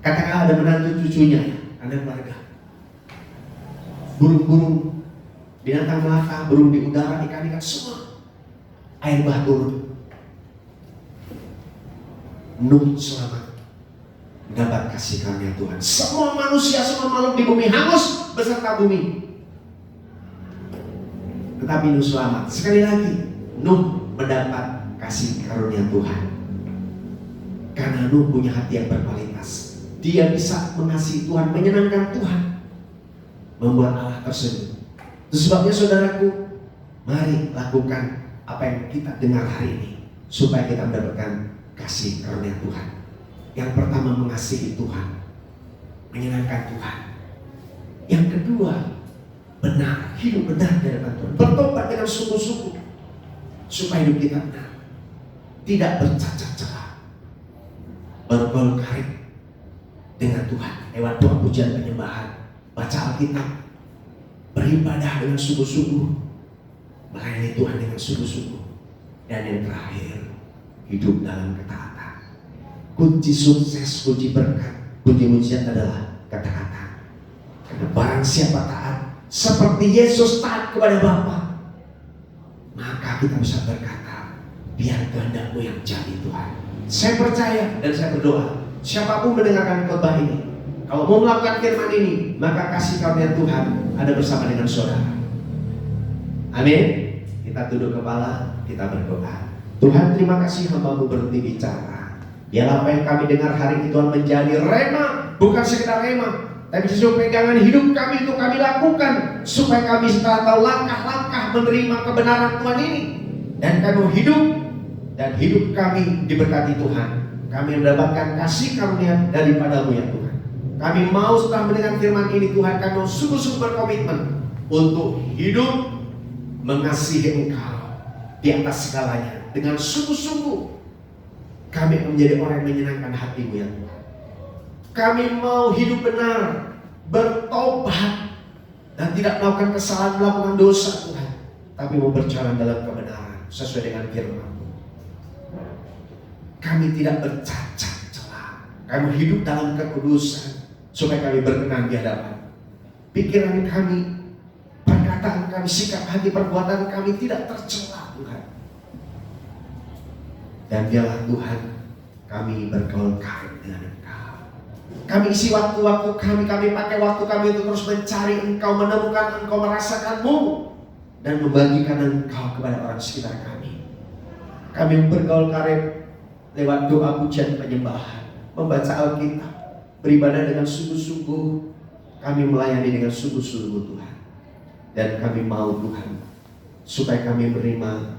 Katakan ada menantu cucunya, ada keluarga. Burung-burung, binatang melata, burung di udara, ikan-ikan, semua air bah turun. Nuh selamat mendapat kasih karunia Tuhan. Semua manusia, semua makhluk di bumi hangus beserta bumi. Tetapi Nuh selamat. Sekali lagi, Nuh mendapat kasih karunia Tuhan. Karena Nuh punya hati yang berkualitas. Dia bisa mengasihi Tuhan, menyenangkan Tuhan, membuat Allah tersenyum. Itu sebabnya saudaraku, mari lakukan apa yang kita dengar hari ini, supaya kita mendapatkan kasih karunia Tuhan. Yang pertama, mengasihi Tuhan, menyenangkan Tuhan. Yang kedua, benar, hidup benar di hadapan Tuhan, bertobat dengan sungguh-sungguh, supaya hidup kita benar, tidak bercacat celah, bergol karib dengan Tuhan lewat doa pujian penyembahan, baca Alkitab, beribadah dengan sungguh-sungguh, melayani Tuhan dengan sungguh-sungguh, dan yang terakhir hidup dalam ketaatan. Kunci sukses, kunci berkat, kunci mujizat adalah ketaatan. Karena barang siapa taat seperti Yesus taat kepada Bapa, maka kita bisa berkata, biar kehendak-Mu yang jadi Tuhan. Saya percaya dan saya berdoa, siapapun mendengarkan khotbah ini, kalau mau melakukan firman ini, maka kasih karunia Tuhan ada bersama dengan saudara. Amin. Kita tunduk kepala, kita berdoa. Tuhan, terima kasih hamba-Mu berhenti bicara. Biarlah apa yang kami dengar hari ini Tuhan menjadi rema, bukan sekedar rema, tapi sesuai pegangan hidup kami itu kami lakukan, supaya kami setelah tahu langkah-langkah menerima kebenaran Tuhan ini, dan kami hidup, dan hidup kami diberkati Tuhan. Kami mendapatkan kasih karunia daripada-Mu ya Tuhan. Kami mau setelah mendengar firman ini Tuhan, kami mau sungguh-sungguh berkomitmen untuk hidup mengasihi Engkau di atas segalanya. Dengan sungguh-sungguh kami menjadi orang yang menyenangkan hati-Mu ya Tuhan. Kami mau hidup benar, bertobat, dan tidak melakukan kesalahan, melakukan dosa Tuhan, tapi mau berjalan dalam kebenaran sesuai dengan firman-Mu. Kami tidak bercacat celah, kami hidup dalam kekudusan, supaya kami berkenan di hadapan. Pikiran kami, perkataan kami, sikap hati, perbuatan kami tidak tercela Tuhan. Dan biarlah Tuhan kami bergaul karib dengan Engkau. Kami isi waktu-waktu kami pakai waktu kami untuk terus mencari Engkau, menemukan Engkau, merasakan-Mu, dan membagikan Engkau kepada orang sekitar kami. Kami bergaul karib lewat doa pujian penyembahan, membaca Alkitab, beribadah dengan sungguh-sungguh. Kami melayani dengan sungguh-sungguh Tuhan. Dan kami mau Tuhan, supaya kami menerima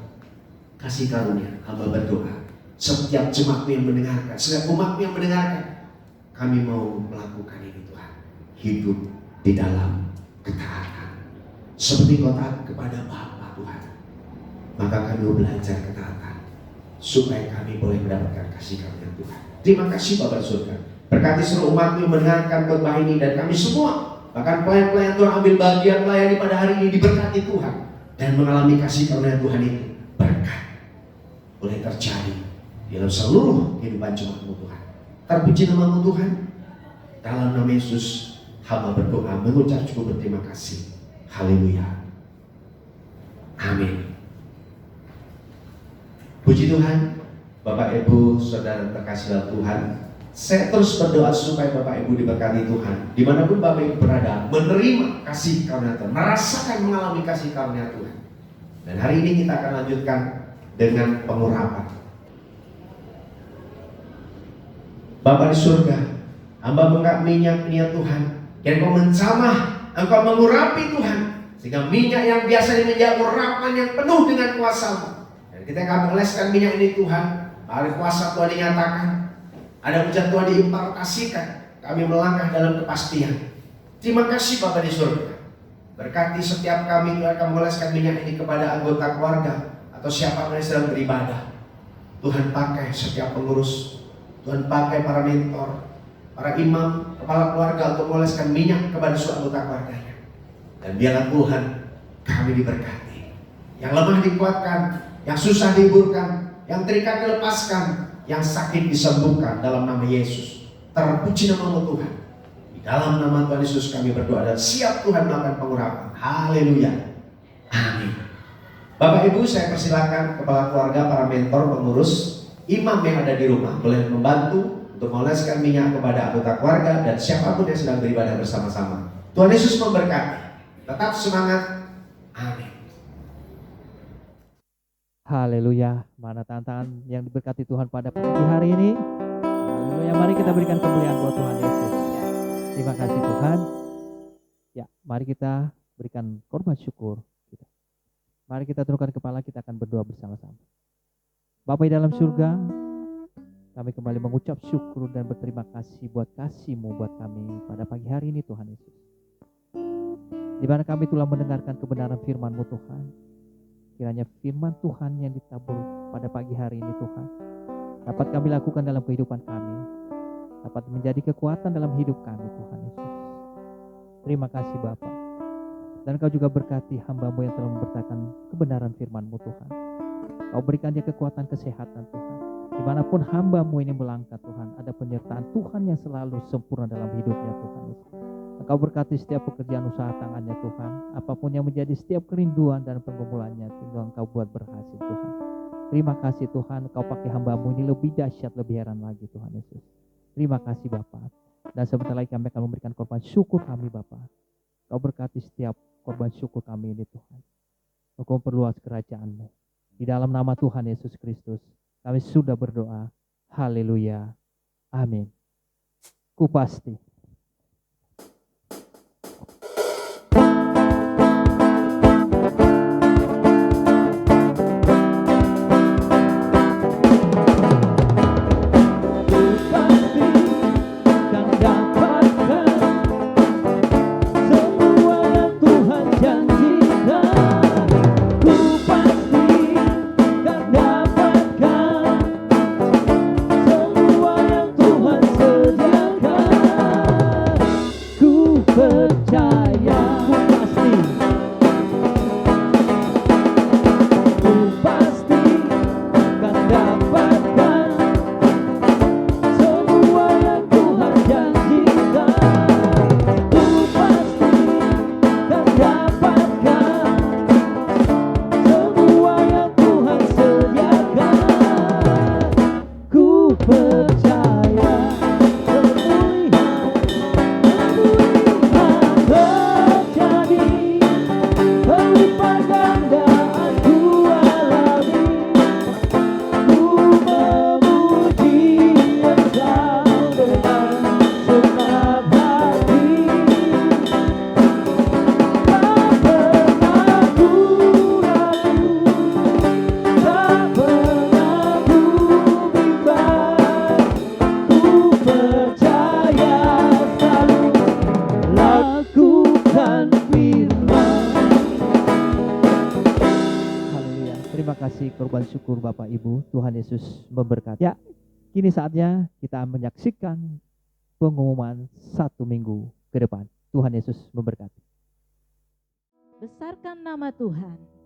kasih karunia. Hamba berdoa, setiap jemaat-Mu yang mendengarkan, setiap umat-Mu yang mendengarkan, kami mau melakukan ini Tuhan. Hidup di dalam ketaatan, seperti Kau taat kepada Bapa Tuhan. Maka kami mau belajar ketaatan, supaya kami boleh mendapatkan kasih karunia Tuhan. Terima kasih Bapa di surga. Berkati seluruh umat-Mu yang mendengarkan khotbah ini, dan kami semua, bahkan pelayan-pelayan Tuhan ambil bagian melayani pada hari ini, diberkati Tuhan dan mengalami kasih karunia Tuhan itu. Berkat boleh terjadi di dalam seluruh kehidupan jemaat-Mu Tuhan. Terpuji nama-Mu Tuhan. Dalam nama Yesus hamba berdoa, mengucap cukup berterima kasih. Haleluya. Amin. Puji Tuhan. Bapak Ibu saudara terkasih dalam Tuhan, saya terus berdoa supaya Bapak Ibu diberkati Tuhan, dimanapun Bapak Ibu berada, menerima kasih karunia Tuhan, merasakan mengalami kasih karunia Tuhan. Dan hari ini kita akan lanjutkan dengan pengurapan. Bapa di surga, hamba mengangkat minyak ini ya Tuhan, dan Kau mencamah, Engkau mengurapi Tuhan, sehingga minyak yang biasanya menjadi urapan yang penuh dengan kuasa-Mu. Dan kita akan oleskan minyak ini Tuhan, hari kuasa Tuhan dinyatakan, ada ujian Tuhan diimpartasikan, kami melangkah dalam kepastian. Terima kasih Bapa di surga. Berkati setiap kami Tuhan, kami oleskan minyak ini kepada anggota keluarga atau siapa yang sedang beribadah. Tuhan pakai setiap pengurus, Tuhan pakai para mentor, para imam, kepala keluarga untuk mengoleskan minyak kepada seluruh anggota keluarganya. Dan biarlah Tuhan kami diberkati, yang lemah dikuatkan, yang susah dihiburkan, yang terikat dilepaskan, yang sakit disembuhkan dalam nama Yesus. Terpuji nama-Mu Tuhan. Di dalam nama Tuhan Yesus kami berdoa dan siap Tuhan melakukan pengurapan. Haleluya. Amin. Bapak Ibu, saya persilakan kepala keluarga, para mentor, pengurus, imam yang ada di rumah boleh membantu untuk mengoleskan minyak kepada anggota keluarga dan siapapun yang sedang beribadah bersama-sama. Tuhan Yesus memberkati. Tetap semangat. Amin. Haleluya. Mana tantangan yang diberkati Tuhan pada pagi hari ini. Haleluya. Mari kita berikan kemuliaan buat Tuhan Yesus. Terima kasih Tuhan. Ya, mari kita berikan korban syukur. Mari kita tundukkan kepala, kita akan berdoa bersama-sama. Bapa di dalam surga, kami kembali mengucap syukur dan berterima kasih buat kasih-Mu buat kami pada pagi hari ini Tuhan Yesus. Di mana kami telah mendengarkan kebenaran firman-Mu Tuhan. Kiranya firman Tuhan yang ditabur pada pagi hari ini Tuhan, dapat kami lakukan dalam kehidupan kami. dapat menjadi kekuatan dalam hidup kami Tuhan Yesus. Terima kasih Bapa. Dan Kau juga berkati hamba-Mu yang telah memberitakan kebenaran firman-Mu Tuhan. Kau berikan dia kekuatan kesehatan Tuhan. Dimanapun hamba-Mu ini melangkah Tuhan, ada penyertaan Tuhan yang selalu sempurna dalam hidupnya Tuhan Yesus. Engkau berkati setiap pekerjaan usaha tangannya Tuhan. Apapun yang menjadi setiap kerinduan dan pergumulannya, tinggal Engkau buat berhasil Tuhan. Terima kasih Tuhan, Kau pakai hamba-Mu ini lebih dahsyat, lebih heran lagi Tuhan Yesus. Terima kasih Bapa. Dan sebentar lagi kami akan memberikan korban syukur kami Bapa. Kau berkati setiap korban syukur kami ini Tuhan. Engkau perluas kerajaan-Mu. Di dalam nama Tuhan Yesus Kristus, kami sudah berdoa. Haleluya. Amin. Ku pasti. Korban syukur Bapak Ibu, Tuhan Yesus memberkati. Ya, kini saatnya kita menyaksikan pengumuman 1 minggu ke depan. Tuhan Yesus memberkati. Besarkan nama Tuhan.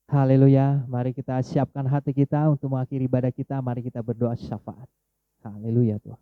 Haleluya, mari kita siapkan hati kita untuk mengakhiri ibadah kita. Mari kita berdoa syafaat. Haleluya Tuhan.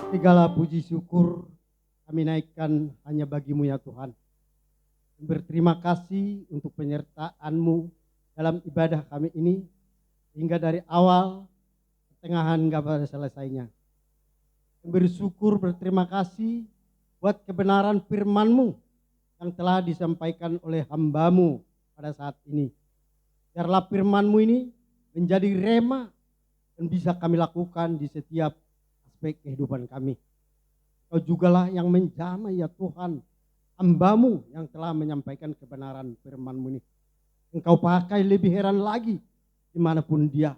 Segala puji syukur kami naikkan hanya bagi-Mu ya Tuhan. Berterima kasih untuk penyertaan-Mu dalam ibadah kami ini, hingga dari awal, pertengahan hingga pada selesainya. Bersyukur, berterima kasih buat kebenaran firman-Mu yang telah disampaikan oleh hamba-Mu pada saat ini. Biarlah firman-Mu ini menjadi rema dan bisa kami lakukan di setiap aspek kehidupan kami. Kau jugalah yang menjamah ya Tuhan, hamba-Mu yang telah menyampaikan kebenaran firman-Mu ini. Engkau pakai lebih heran lagi dimanapun dia.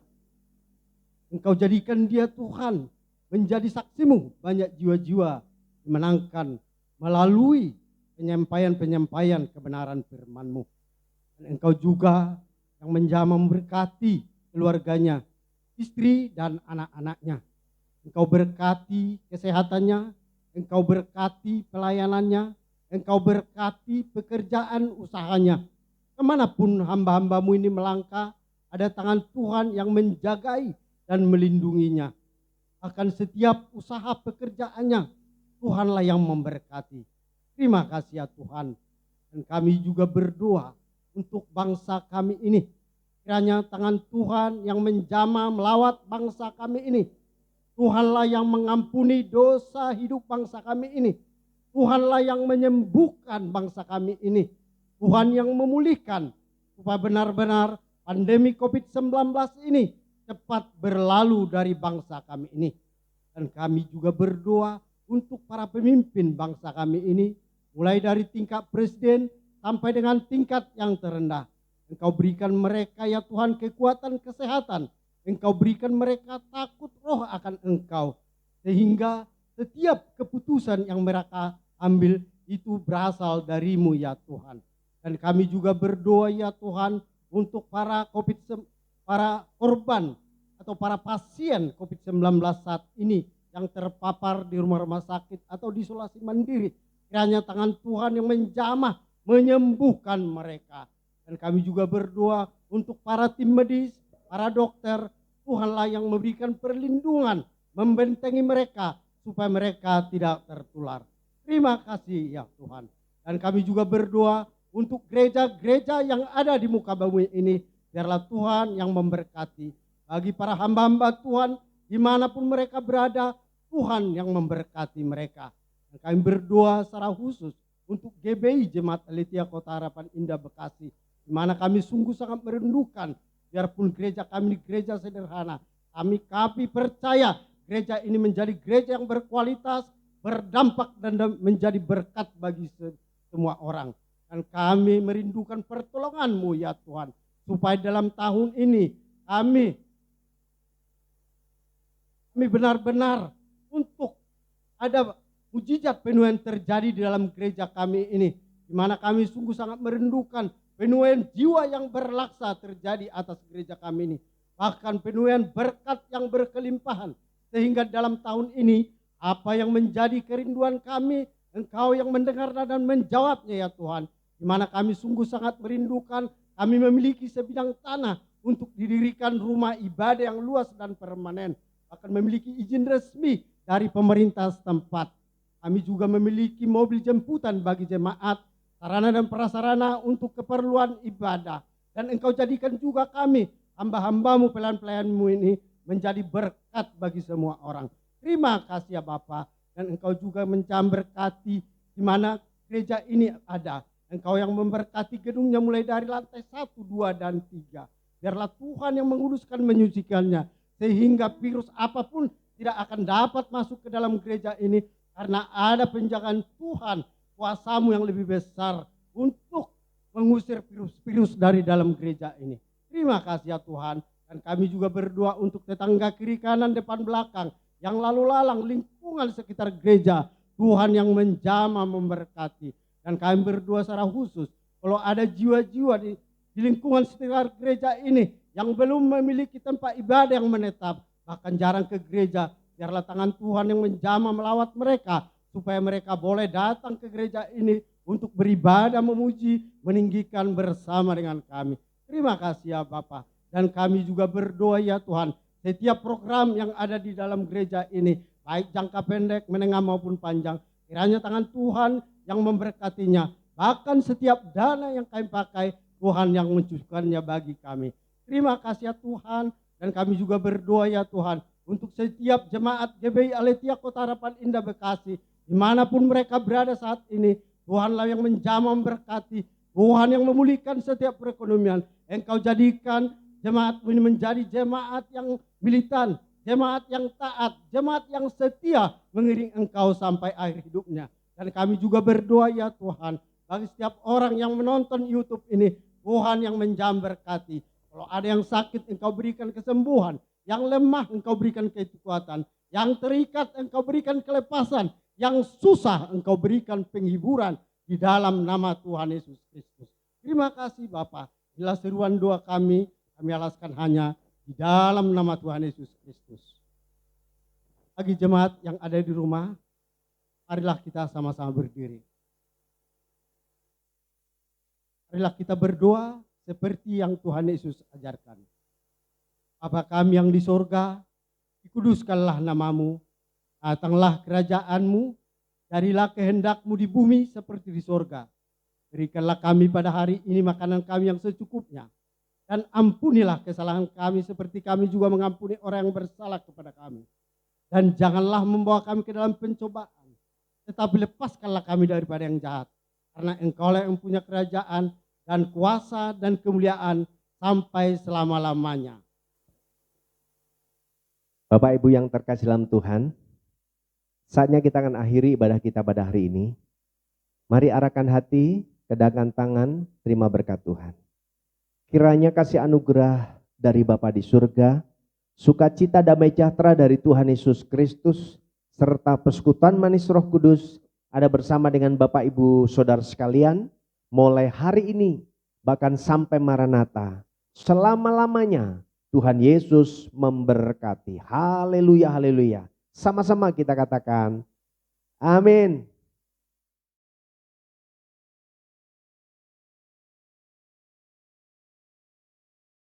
Engkau jadikan dia Tuhan menjadi saksi-Mu, banyak jiwa-jiwa dimenangkan melalui penyampaian-penyampaian kebenaran firman-Mu. Dan Engkau juga yang menjamah memberkati keluarganya, istri dan anak-anaknya. Engkau berkati kesehatannya, Engkau berkati pelayanannya, Engkau berkati pekerjaan usahanya. Kemanapun hamba-hamba-Mu ini melangkah, ada tangan Tuhan yang menjagai dan melindunginya. Akan setiap usaha pekerjaannya, Tuhanlah yang memberkati. Terima kasih ya Tuhan. Dan kami juga berdoa untuk bangsa kami ini. Kiranya tangan Tuhan yang menjamah melawat bangsa kami ini. Tuhanlah yang mengampuni dosa hidup bangsa kami ini. Tuhanlah yang menyembuhkan bangsa kami ini. Tuhan yang memulihkan supaya benar-benar pandemi COVID-19 ini cepat berlalu dari bangsa kami ini. Dan kami juga berdoa untuk para pemimpin bangsa kami ini, mulai dari tingkat presiden sampai dengan tingkat yang terendah. Engkau berikan mereka ya Tuhan kekuatan kesehatan. Engkau berikan mereka takut roh akan Engkau. Sehingga setiap keputusan yang mereka ambil itu berasal dari-Mu ya Tuhan. Dan kami juga berdoa ya Tuhan untuk para korban atau para pasien COVID-19 saat ini yang terpapar di rumah-rumah sakit atau di isolasi mandiri. Kiranya tangan Tuhan yang menjamah menyembuhkan mereka. Dan kami juga berdoa untuk para tim medis, para dokter, Tuhanlah yang memberikan perlindungan, membentengi mereka supaya mereka tidak tertular. Terima kasih ya Tuhan. Dan kami juga berdoa untuk gereja-gereja yang ada di muka bumi ini. Biarlah Tuhan yang memberkati. Bagi para hamba-hamba Tuhan, dimanapun mereka berada, Tuhan yang memberkati mereka. Dan kami berdoa secara khusus untuk GBI Jemaat Alitia Kota Harapan Indah Bekasi, di mana kami sungguh sangat merindukan, biarpun gereja kami gereja sederhana, kami percaya gereja ini menjadi gereja yang berkualitas, berdampak dan menjadi berkat bagi semua orang. Dan kami merindukan pertolongan-Mu ya Tuhan, supaya dalam tahun ini kami benar-benar untuk ada mujizat penuaian terjadi di dalam gereja kami ini, di mana kami sungguh sangat merindukan penuaian jiwa yang berlaksa terjadi atas gereja kami ini. Bahkan penuaian berkat yang berkelimpahan. Sehingga dalam tahun ini, apa yang menjadi kerinduan kami, Engkau yang mendengar dan menjawabnya ya Tuhan. Di mana kami sungguh sangat merindukan, kami memiliki sebidang tanah untuk didirikan rumah ibadah yang luas dan permanen. Bahkan memiliki izin resmi dari pemerintah setempat. Kami juga memiliki mobil jemputan bagi jemaat, sarana dan prasarana untuk keperluan ibadah. Dan Engkau jadikan juga kami, hamba-hamba-Mu, pelayan-pelayan-Mu ini menjadi berkat bagi semua orang. Terima kasih ya Bapa. Dan Engkau juga berkati di mana gereja ini ada. Engkau yang memberkati gedungnya mulai dari lantai 1, 2, dan 3. Biarlah Tuhan yang menguduskan, menyucikannya. Sehingga virus apapun tidak akan dapat masuk ke dalam gereja ini. Karena ada penjagaan Tuhan, kuasa-Mu yang lebih besar untuk mengusir virus-virus dari dalam gereja ini. Terima kasih ya Tuhan. Dan kami juga berdoa untuk tetangga kiri kanan depan belakang, yang lalu lalang lingkungan sekitar gereja. Tuhan yang menjamah memberkati. Dan kami berdoa secara khusus, kalau ada jiwa-jiwa di lingkungan sekitar gereja ini yang belum memiliki tempat ibadah yang menetap, bahkan jarang ke gereja, biarlah tangan Tuhan yang menjamah melawat mereka, supaya mereka boleh datang ke gereja ini untuk beribadah, memuji, meninggikan bersama dengan kami. Terima kasih ya Bapa. Dan kami juga berdoa ya Tuhan, setiap program yang ada di dalam gereja ini, baik jangka pendek, menengah maupun panjang. Kiranya tangan Tuhan yang memberkatinya. Bahkan setiap dana yang kami pakai, Tuhan yang mencukupkannya bagi kami. Terima kasih ya Tuhan. Dan kami juga berdoa ya Tuhan, untuk setiap jemaat GBI Aletia Kota Harapan Indah Bekasi, dimanapun mereka berada saat ini, Tuhanlah yang menjamah memberkati, Tuhan yang memulihkan setiap perekonomian. Engkau jadikan jemaat ini menjadi jemaat yang militan, jemaat yang taat, jemaat yang setia mengiring Engkau sampai akhir hidupnya. Dan kami juga berdoa ya Tuhan, bagi setiap orang yang menonton YouTube ini, Tuhan yang menjamah berkati. Kalau ada yang sakit, Engkau berikan kesembuhan. Yang lemah, Engkau berikan kekuatan. Yang terikat, Engkau berikan kelepasan. Yang susah, Engkau berikan penghiburan di dalam nama Tuhan Yesus Kristus. Terima kasih Bapa. Bila seruan doa kami alaskan hanya di dalam nama Tuhan Yesus Kristus. Bagi jemaat yang ada di rumah, marilah kita sama-sama berdiri. Marilah kita berdoa seperti yang Tuhan Yesus ajarkan. Bapa kami yang di sorga, dikuduskanlah namamu, datanglah kerajaanmu, jadilah kehendakmu di bumi seperti di sorga. Berikanlah kami pada hari ini makanan kami yang secukupnya, dan ampunilah kesalahan kami seperti kami juga mengampuni orang yang bersalah kepada kami. Dan janganlah membawa kami ke dalam pencobaan, tetapi lepaskanlah kami daripada yang jahat. Karena Engkaulah yang punya kerajaan dan kuasa dan kemuliaan sampai selama-lamanya. Bapak Ibu yang terkasih dalam Tuhan, saatnya kita akan akhiri ibadah kita pada hari ini. Mari arahkan hati, kedangkan tangan, terima berkat Tuhan. Kiranya kasih anugerah dari Bapa di surga, sukacita damai sejahtera dari Tuhan Yesus Kristus, serta persekutuan manis Roh Kudus ada bersama dengan Bapak Ibu Saudara sekalian, mulai hari ini bahkan sampai Maranatha, selama-lamanya Tuhan Yesus memberkati. Haleluya, haleluya. Sama-sama kita katakan, amin.